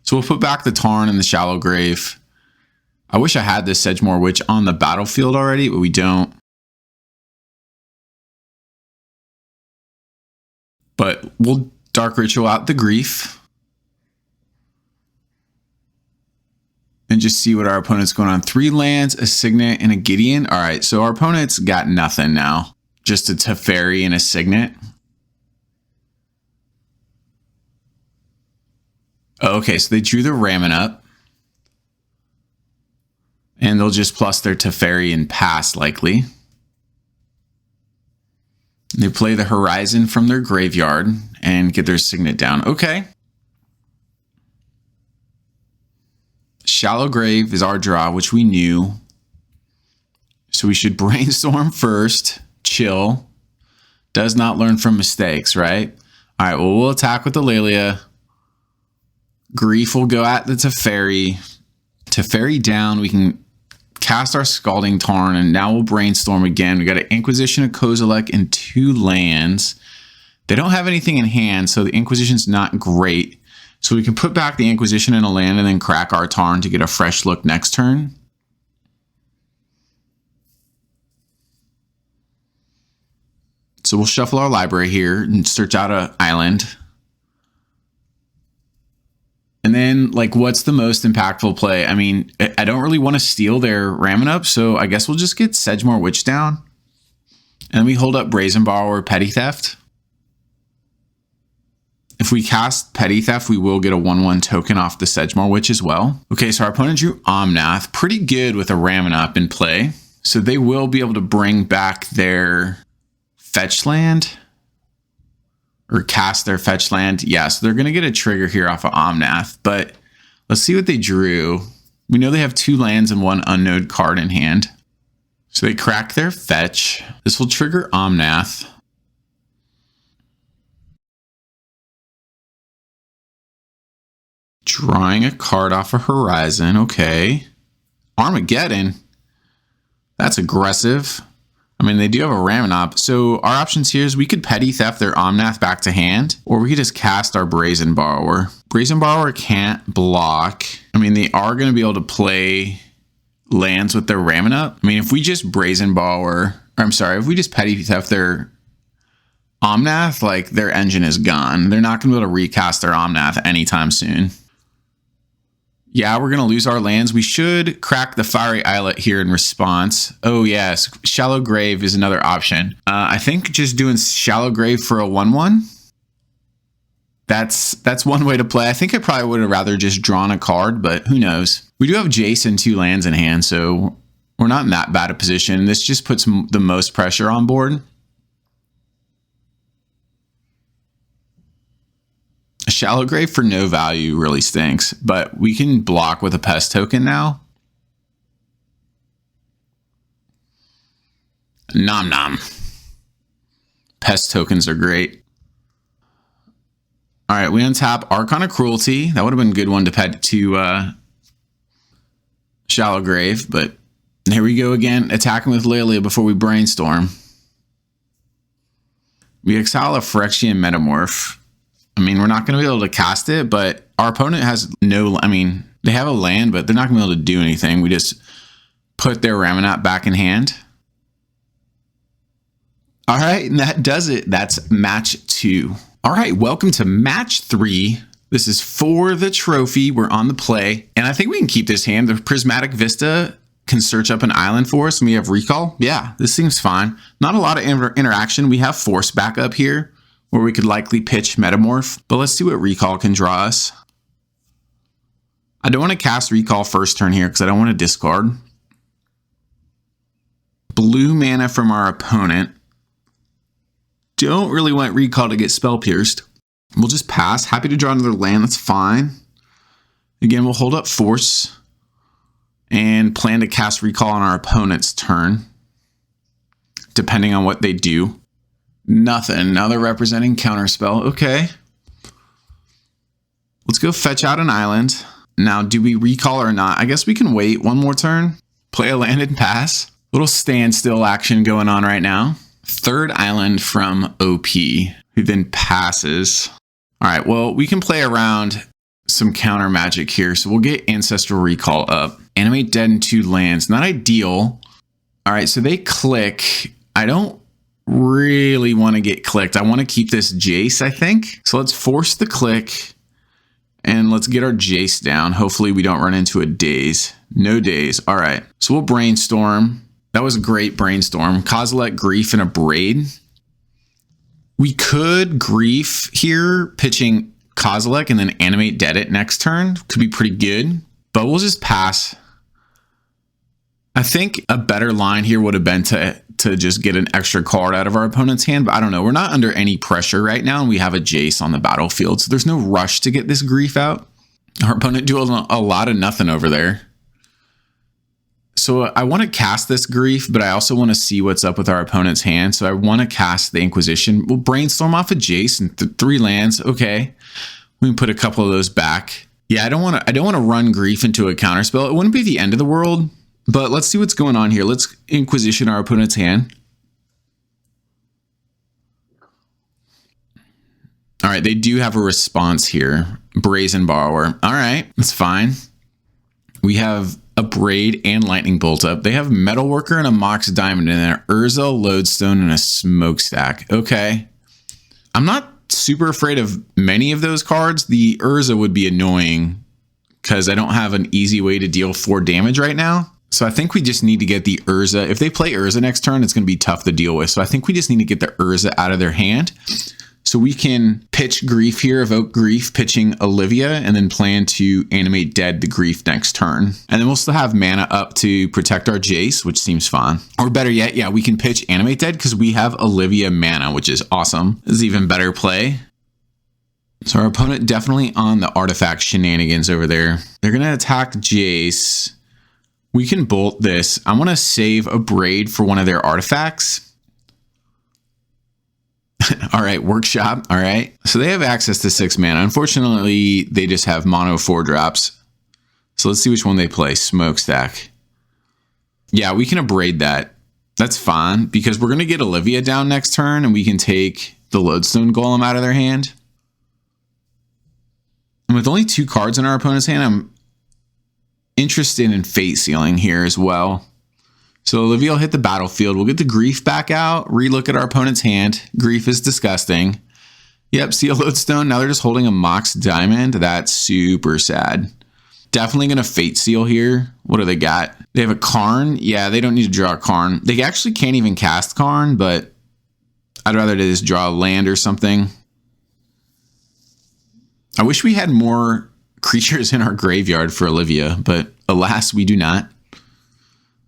So we'll put back the Tarn and the Shallow Grave. I wish I had this Sedgemoor Witch on the battlefield already, but we don't. But we'll Dark Ritual out the Grief. And just see what our opponent's going on. 3 lands, a Signet, and a Gideon. All right, so our opponent's got nothing now. Just a Teferi and a Signet. Okay, so they drew the Ramming up. And they'll just plus their Teferi and pass, likely. They play the Horizon from their graveyard and get their Signet down. Okay. Shallow Grave is our draw, which we knew. So we should brainstorm first. Chill. Does not learn from mistakes, right? All right, well, we'll attack with the Lelia. Grief will go at the Teferi. Teferi down. We can cast our Scalding Tarn, and now we'll brainstorm again. We got an Inquisition of Kozilek and 2 lands. They don't have anything in hand, so the Inquisition's not great. So we can put back the Inquisition in a land and then crack our Tarn to get a fresh look next turn. So we'll shuffle our library here and search out an island. And then, like, what's the most impactful play? I mean, I don't really want to steal their Ramming Up, so I guess we'll just get Sedgemoor Witch down. And we hold up Brazen Borrower, Petty Theft. If we cast Petty Theft, we will get a 1/1 token off the Sedgemoor Witch as well. Okay, so our opponent drew Omnath. Pretty good with a Ramming Up in play. So they will be able to bring back their fetch land. Or cast their fetch land. Yeah, so they're going to get a trigger here off of Omnath. But let's see what they drew. We know they have 2 lands and 1 unknown card in hand. So they crack their fetch. This will trigger Omnath. Drawing a card off a Horizon. Okay. Armageddon. That's aggressive. I mean, they do have a Ramming Up. So our options here is we could Petty Theft their Omnath back to hand, or we could just cast our Brazen Borrower. Brazen Borrower can't block. I mean, they are going to be able to play lands with their Ramming Up. I mean, if we just Brazen Borrower, or I'm sorry, if we just Petty Theft their Omnath, like, their engine is gone. They're not going to be able to recast their Omnath anytime soon. Yeah, we're going to lose our lands. We should crack the Fiery Islet here in response. Oh, yes. Shallow Grave is another option. I think just doing Shallow Grave for a 1/1. That's one way to play. I think I probably would have rather just drawn a card, but who knows? We do have Jace and 2 lands in hand, so we're not in that bad a position. This just puts the most pressure on board. A Shallow Grave for no value really stinks, but we can block with a Pest token now. Nom nom. Pest tokens are great. All right, we untap Archon of Cruelty. That would have been a good one to pet to Shallow Grave, but here we go again, attacking with Lelia before we brainstorm. We exile a Phyrexian Metamorph. I mean, we're not going to be able to cast it, but our opponent has no, I mean, they have a land, but they're not going to be able to do anything. We just put their Ramming Up back in hand. All right, and that does it. That's match 2. All right, welcome to match 3. This is for the trophy. We're on the play, and I think we can keep this hand. The Prismatic Vista can search up an island for us and we have recall. Yeah, this seems fine. Not a lot of interaction. We have force backup here where we could likely pitch Metamorph, but let's see what recall can draw us. I don't want to cast recall first turn here because I don't want to discard. Blue mana from our opponent. Don't really want recall to get spell pierced. We'll just pass. Happy to draw another land. That's fine. Again, we'll hold up force and plan to cast recall on our opponent's turn, depending on what they do. Nothing. Now they're representing counterspell. Okay. Let's go fetch out an island. Now, do we recall or not? I guess we can wait one more turn, play a land and pass. Little standstill action going on right now. Third island from OP, who then passes. All right, well, we can play around some counter magic here. So we'll get Ancestral Recall up. Animate dead in 2 lands. Not ideal. All right, so they click. I don't really want to get clicked. I want to keep this Jace, I think. So let's force the click. And let's get our Jace down. Hopefully we don't run into a daze. No daze. All right. So we'll brainstorm. That was a great brainstorm. Kozilek, Grief, and a Braid. We could Grief here, pitching Kozilek and then animate dead it next turn. Could be pretty good. But we'll just pass. I think a better line here would have been to just get an extra card out of our opponent's hand, but I don't know. We're not under any pressure right now, and we have a Jace on the battlefield, so there's no rush to get this Grief out. Our opponent duels a lot of nothing over there. So I want to cast this Grief, but I also want to see what's up with our opponent's hand, so I want to cast the Inquisition. We'll brainstorm off a Jace and 3 lands. Okay, we can put a couple of those back. Yeah, I don't want to run Grief into a counterspell. It wouldn't be the end of the world. But let's see what's going on here. Let's Inquisition our opponent's hand. All right, they do have a response here. Brazen Borrower. All right, that's fine. We have a Braid and Lightning Bolt up. They have Metalworker and a Mox Diamond and an Urza, Lodestone, and a Smokestack. Okay. I'm not super afraid of many of those cards. The Urza would be annoying because I don't have an easy way to deal 4 damage right now. So I think we just need to get the Urza. If they play Urza next turn, it's going to be tough to deal with. So I think we just need to get the Urza out of their hand. So we can pitch Grief here, evoke Grief, pitching Olivia, and then plan to animate dead the Grief next turn. And then we'll still have mana up to protect our Jace, which seems fun. Or better yet, yeah, we can pitch animate dead because we have Olivia mana, which is awesome. This is even better play. So our opponent definitely on the artifact shenanigans over there. They're going to attack Jace. We can bolt this. I want to save a Braid for one of their artifacts. All right, Workshop. All right. So they have access to 6 mana. Unfortunately, they just have mono 4 drops. So let's see which one they play. Smokestack. Yeah, we can abrade that. That's fine because we're going to get Olivia down next turn and we can take the Lodestone Golem out of their hand. And with only 2 cards in our opponent's hand, I'm interested in Fate Sealing here as well. So Olivia will hit the battlefield. We'll get the Grief back out, relook at our opponent's hand. Grief is disgusting. Yep, see a Lodestone. Now they're just holding a Mox Diamond. That's super sad. Definitely going to Fate Seal here. What do they got? They have a Karn. Yeah, they don't need to draw a Karn. They actually can't even cast Karn, but I'd rather they just draw a land or something. I wish we had more creatures in our graveyard for Olivia, but alas, we do not.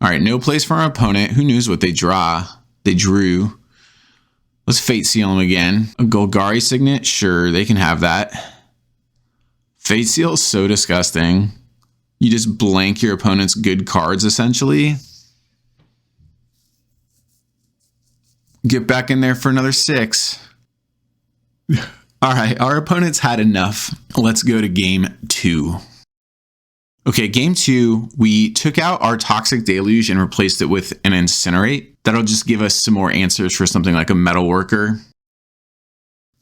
All right, no place for our opponent. Who knows what they draw? They drew. Let's Fate Seal them again. A Golgari Signet? Sure, they can have that. Fate Seal is so disgusting. You just blank your opponent's good cards, essentially. Get back in there for another 6. All right, our opponent's had enough. Let's go to game 2. Okay, game 2, we took out our Toxic Deluge and replaced it with an Incinerate. That'll just give us some more answers for something like a Metalworker.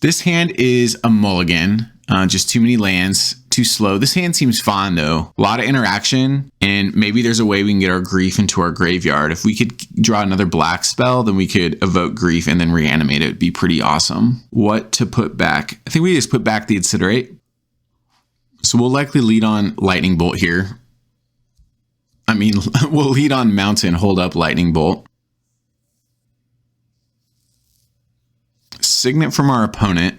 This hand is a mulligan. Just too many lands, too slow. This hand seems fine though. A lot of interaction, and maybe there's a way we can get our Grief into our graveyard. If we could draw another black spell, then we could evoke Grief and then reanimate it. It'd be pretty awesome. What to put back? I think we just put back the Incinerate. So we'll likely lead on Lightning Bolt here. I mean, we'll lead on Mountain, hold up Lightning Bolt. Signet from our opponent.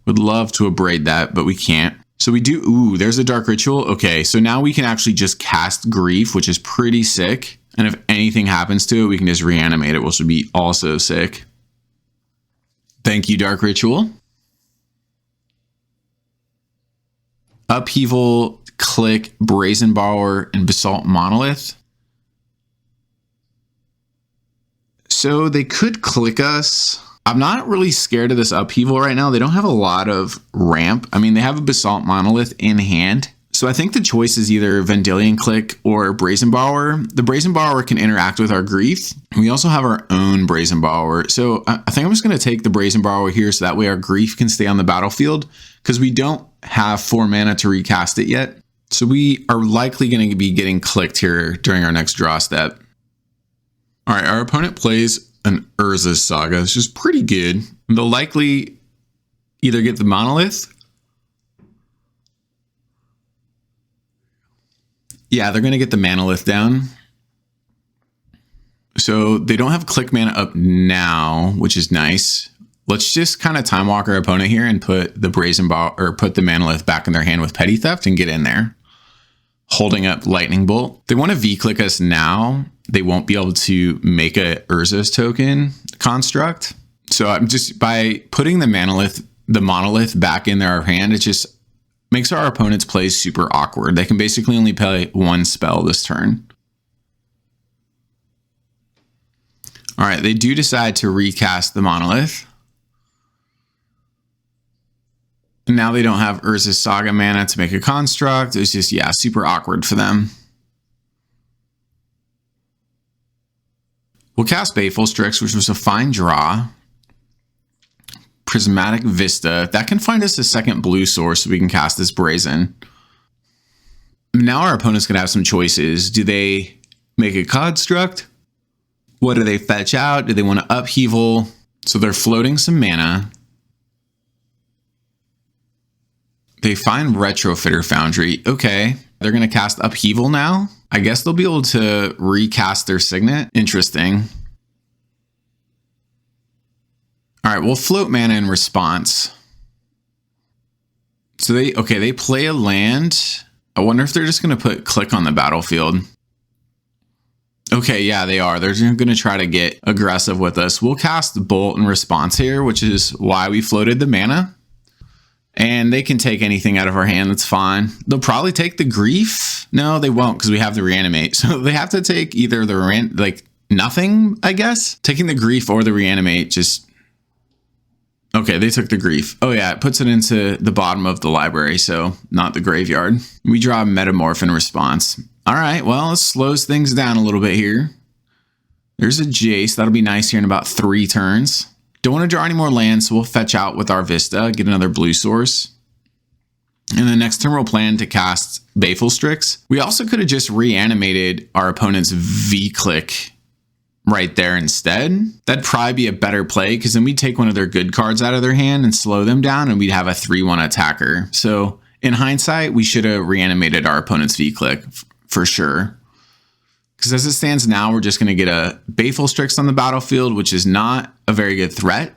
Would love to abrade that, but we can't. So we do, ooh, there's a Dark Ritual. Okay, so now we can actually just cast Grief, which is pretty sick. And if anything happens to it, we can just reanimate it, which would be also sick. Thank you, Dark Ritual. Upheaval, Click, Brazen Borrower, and Basalt Monolith. So they could click us. I'm not really scared of this Upheaval right now. They don't have a lot of ramp. I mean, they have a Basalt Monolith in hand. So I think the choice is either Vendilion Click or Brazen Borrower. The Brazen Borrower can interact with our Grief. We also have our own Brazen Borrower. So I think I'm just going to take the Brazen Borrower here so that way our Grief can stay on the battlefield because we don't have 4 mana to recast it yet. So we are likely going to be getting clicked here during our next draw step. All right, our opponent plays an Urza's Saga. This is pretty good. They'll likely either get the Monolith. Yeah, they're going to get the Manolith down. So they don't have click mana up now, which is nice. Let's just kind of time walk our opponent here and put the Brazen Ball or put the Manolith back in their hand with Petty Theft and get in there. Holding up Lightning Bolt. They want to V-click us now. They won't be able to make a Urza's token construct. So I'm just by putting the monolith back in their hand, it just makes our opponent's plays super awkward. They can basically only play 1 spell this turn. All right, they do decide to recast the Monolith. And now they don't have Urza's Saga mana to make a construct. It's just, yeah, super awkward for them. We'll cast Baleful Strix, which was a fine draw. Prismatic Vista. That can find us a second blue source so we can cast this Brazen. Now our opponent's going to have some choices. Do they make a construct? What do they fetch out? Do they want to upheaval? So they're floating some mana. They find Retrofitter Foundry. Okay. They're going to cast Upheaval now. I guess they'll be able to recast their Signet. Interesting. All right, we'll float mana in response. So they play a land. I wonder if they're just going to put click on the battlefield. Okay, yeah, they are. They're going to try to get aggressive with us. We'll cast Bolt in response here, which is why we floated the mana. And they can take anything out of our hand. That's fine. They'll probably take the Grief. No, they won't because we have the Reanimate. So they have to take either the nothing, I guess. Taking the Grief or the Reanimate just... Okay, they took the Grief. Oh yeah, it puts it into the bottom of the library, so not the graveyard. We draw a Metamorph in response. All right, well, it slows things down a little bit here. There's a Jace. That'll be nice here in about 3 turns. Don't want to draw any more lands, so we'll fetch out with our Vista, get another blue source. And the next turn we'll plan to cast Baleful Strix. We also could have just reanimated our opponent's V-click right there instead. That'd probably be a better play because then we'd take one of their good cards out of their hand and slow them down and we'd have a 3-1 attacker. So in hindsight, we should have reanimated our opponent's V-click for sure. Because as it stands now, we're just going to get a Baleful Strix on the battlefield, which is not a very good threat.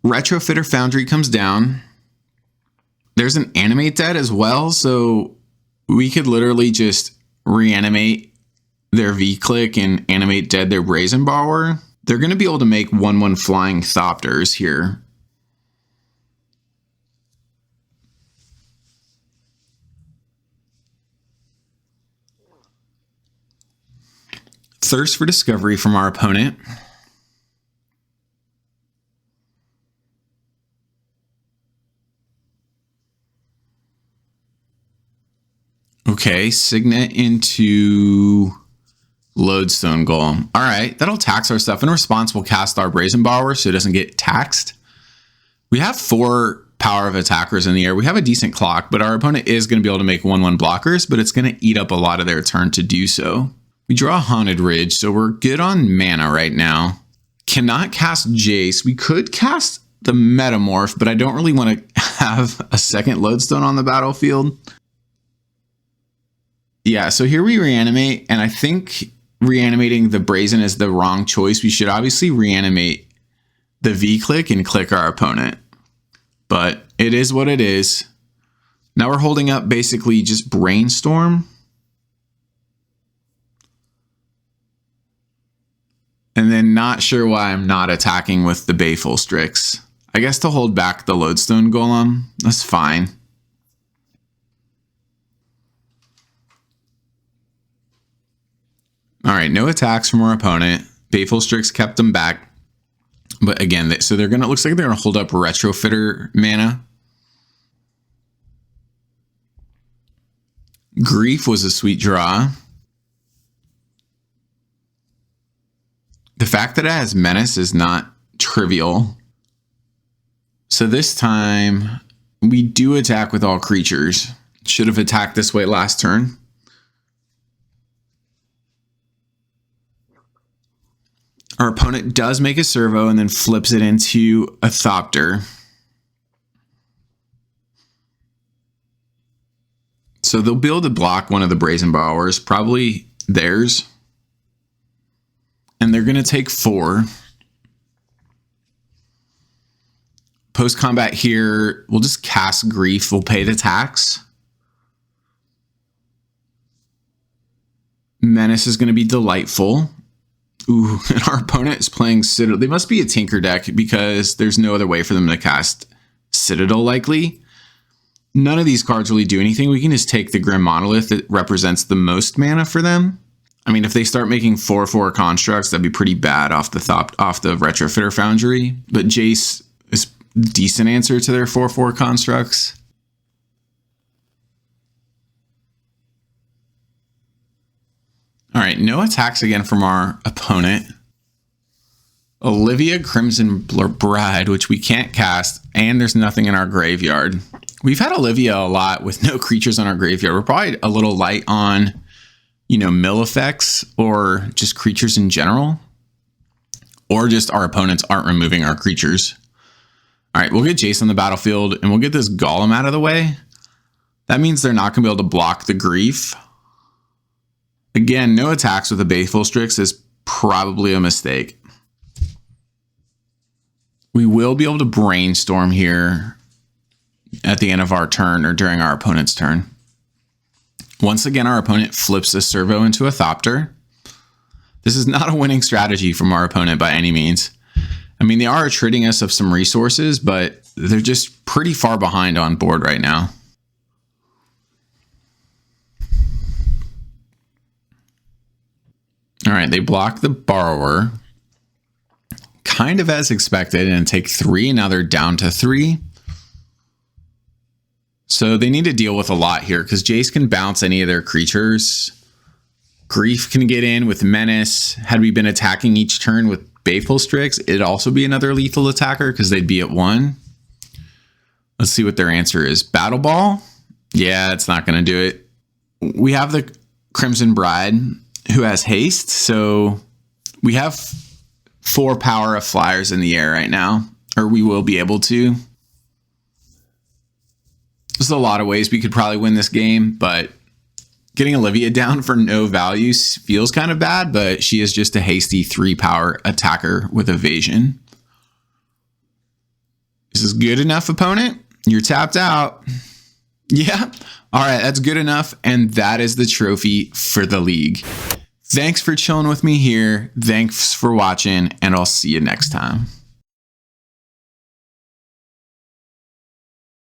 Retrofitter Foundry comes down. There's an Animate Dead as well, so we could literally just reanimate their V-click and Animate Dead their Brazen Borrower. They're going to be able to make 1/1 Flying Thopters here. Thirst for Discovery from our opponent. Okay, Signet into Lodestone Golem. All right, that'll tax our stuff. In response, we'll cast our Brazen Borrower so it doesn't get taxed. We have 4 power of attackers in the air. We have a decent clock, but our opponent is going to be able to make 1/1 blockers, but it's going to eat up a lot of their turn to do so. We draw Haunted Ridge, so we're good on mana right now. Cannot cast Jace. We could cast the Metamorph, but I don't really want to... have a second lodestone on the battlefield. Yeah, so here we reanimate, and I think reanimating the Brazen is the wrong choice. We should obviously reanimate the V-click and click our opponent. But it is what it is. Now we're holding up basically just Brainstorm. And then not sure why I'm not attacking with the Baleful Strix. I guess to hold back the Lodestone Golem. That's fine. Alright, no attacks from our opponent. Baleful Strix kept them back. But again, so they're gonna, looks like they're gonna hold up Retrofitter mana. Grief was a sweet draw. The fact that it has Menace is not trivial. So this time, we do attack with all creatures. Should have attacked this way last turn. Our opponent does make a servo and then flips it into a Thopter. So they'll be able to block one of the Brazen Borrowers, probably theirs. And they're going to take 4. Post-combat here, we'll just cast Grief. We'll pay the tax. Menace is going to be delightful. Ooh, and our opponent is playing Citadel. They must be a Tinker deck because there's no other way for them to cast Citadel likely. None of these cards really do anything. We can just take the Grim Monolith that represents the most mana for them. I mean, if they start making 4/4 constructs, that'd be pretty bad off the Retrofitter Foundry. But Jace is a decent answer to their 4/4 constructs. All right, no attacks again from our opponent. Olivia Crimson Bride, which we can't cast, and there's nothing in our graveyard. We've had Olivia a lot with no creatures on our graveyard. We're probably a little light on, mill effects or just creatures in general. Or just our opponents aren't removing our creatures. All right, we'll get Jace on the battlefield, and we'll get this Golem out of the way. That means they're not going to be able to block the Grief. Again, no attacks with the Baleful Strix is probably a mistake. We will be able to Brainstorm here at the end of our turn or during our opponent's turn. Once again, our opponent flips a servo into a Thopter. This is not a winning strategy from our opponent by any means. I mean, they are treating us of some resources, but they're just pretty far behind on board right now. All right, they block the Borrower, kind of as expected, and take 3. Now they're down to 3. So they need to deal with a lot here because Jace can bounce any of their creatures. Grief can get in with Menace. Had we been attacking each turn with Baleful Strix, it'd also be another lethal attacker because they'd be at 1. Let's see what their answer is. Battle Ball? Yeah, it's not going to do it. We have the Crimson Bride who has haste, so we have 4 power of flyers in the air right now, or we will be able to. There's a lot of ways we could probably win this game, but getting Olivia down for no value feels kind of bad, but she is just a hasty 3 power attacker with evasion. This is good enough, opponent. You're tapped out. Yeah. All right, that's good enough, and that is the trophy for the league. Thanks for chilling with me here. Thanks for watching, and I'll see you next time.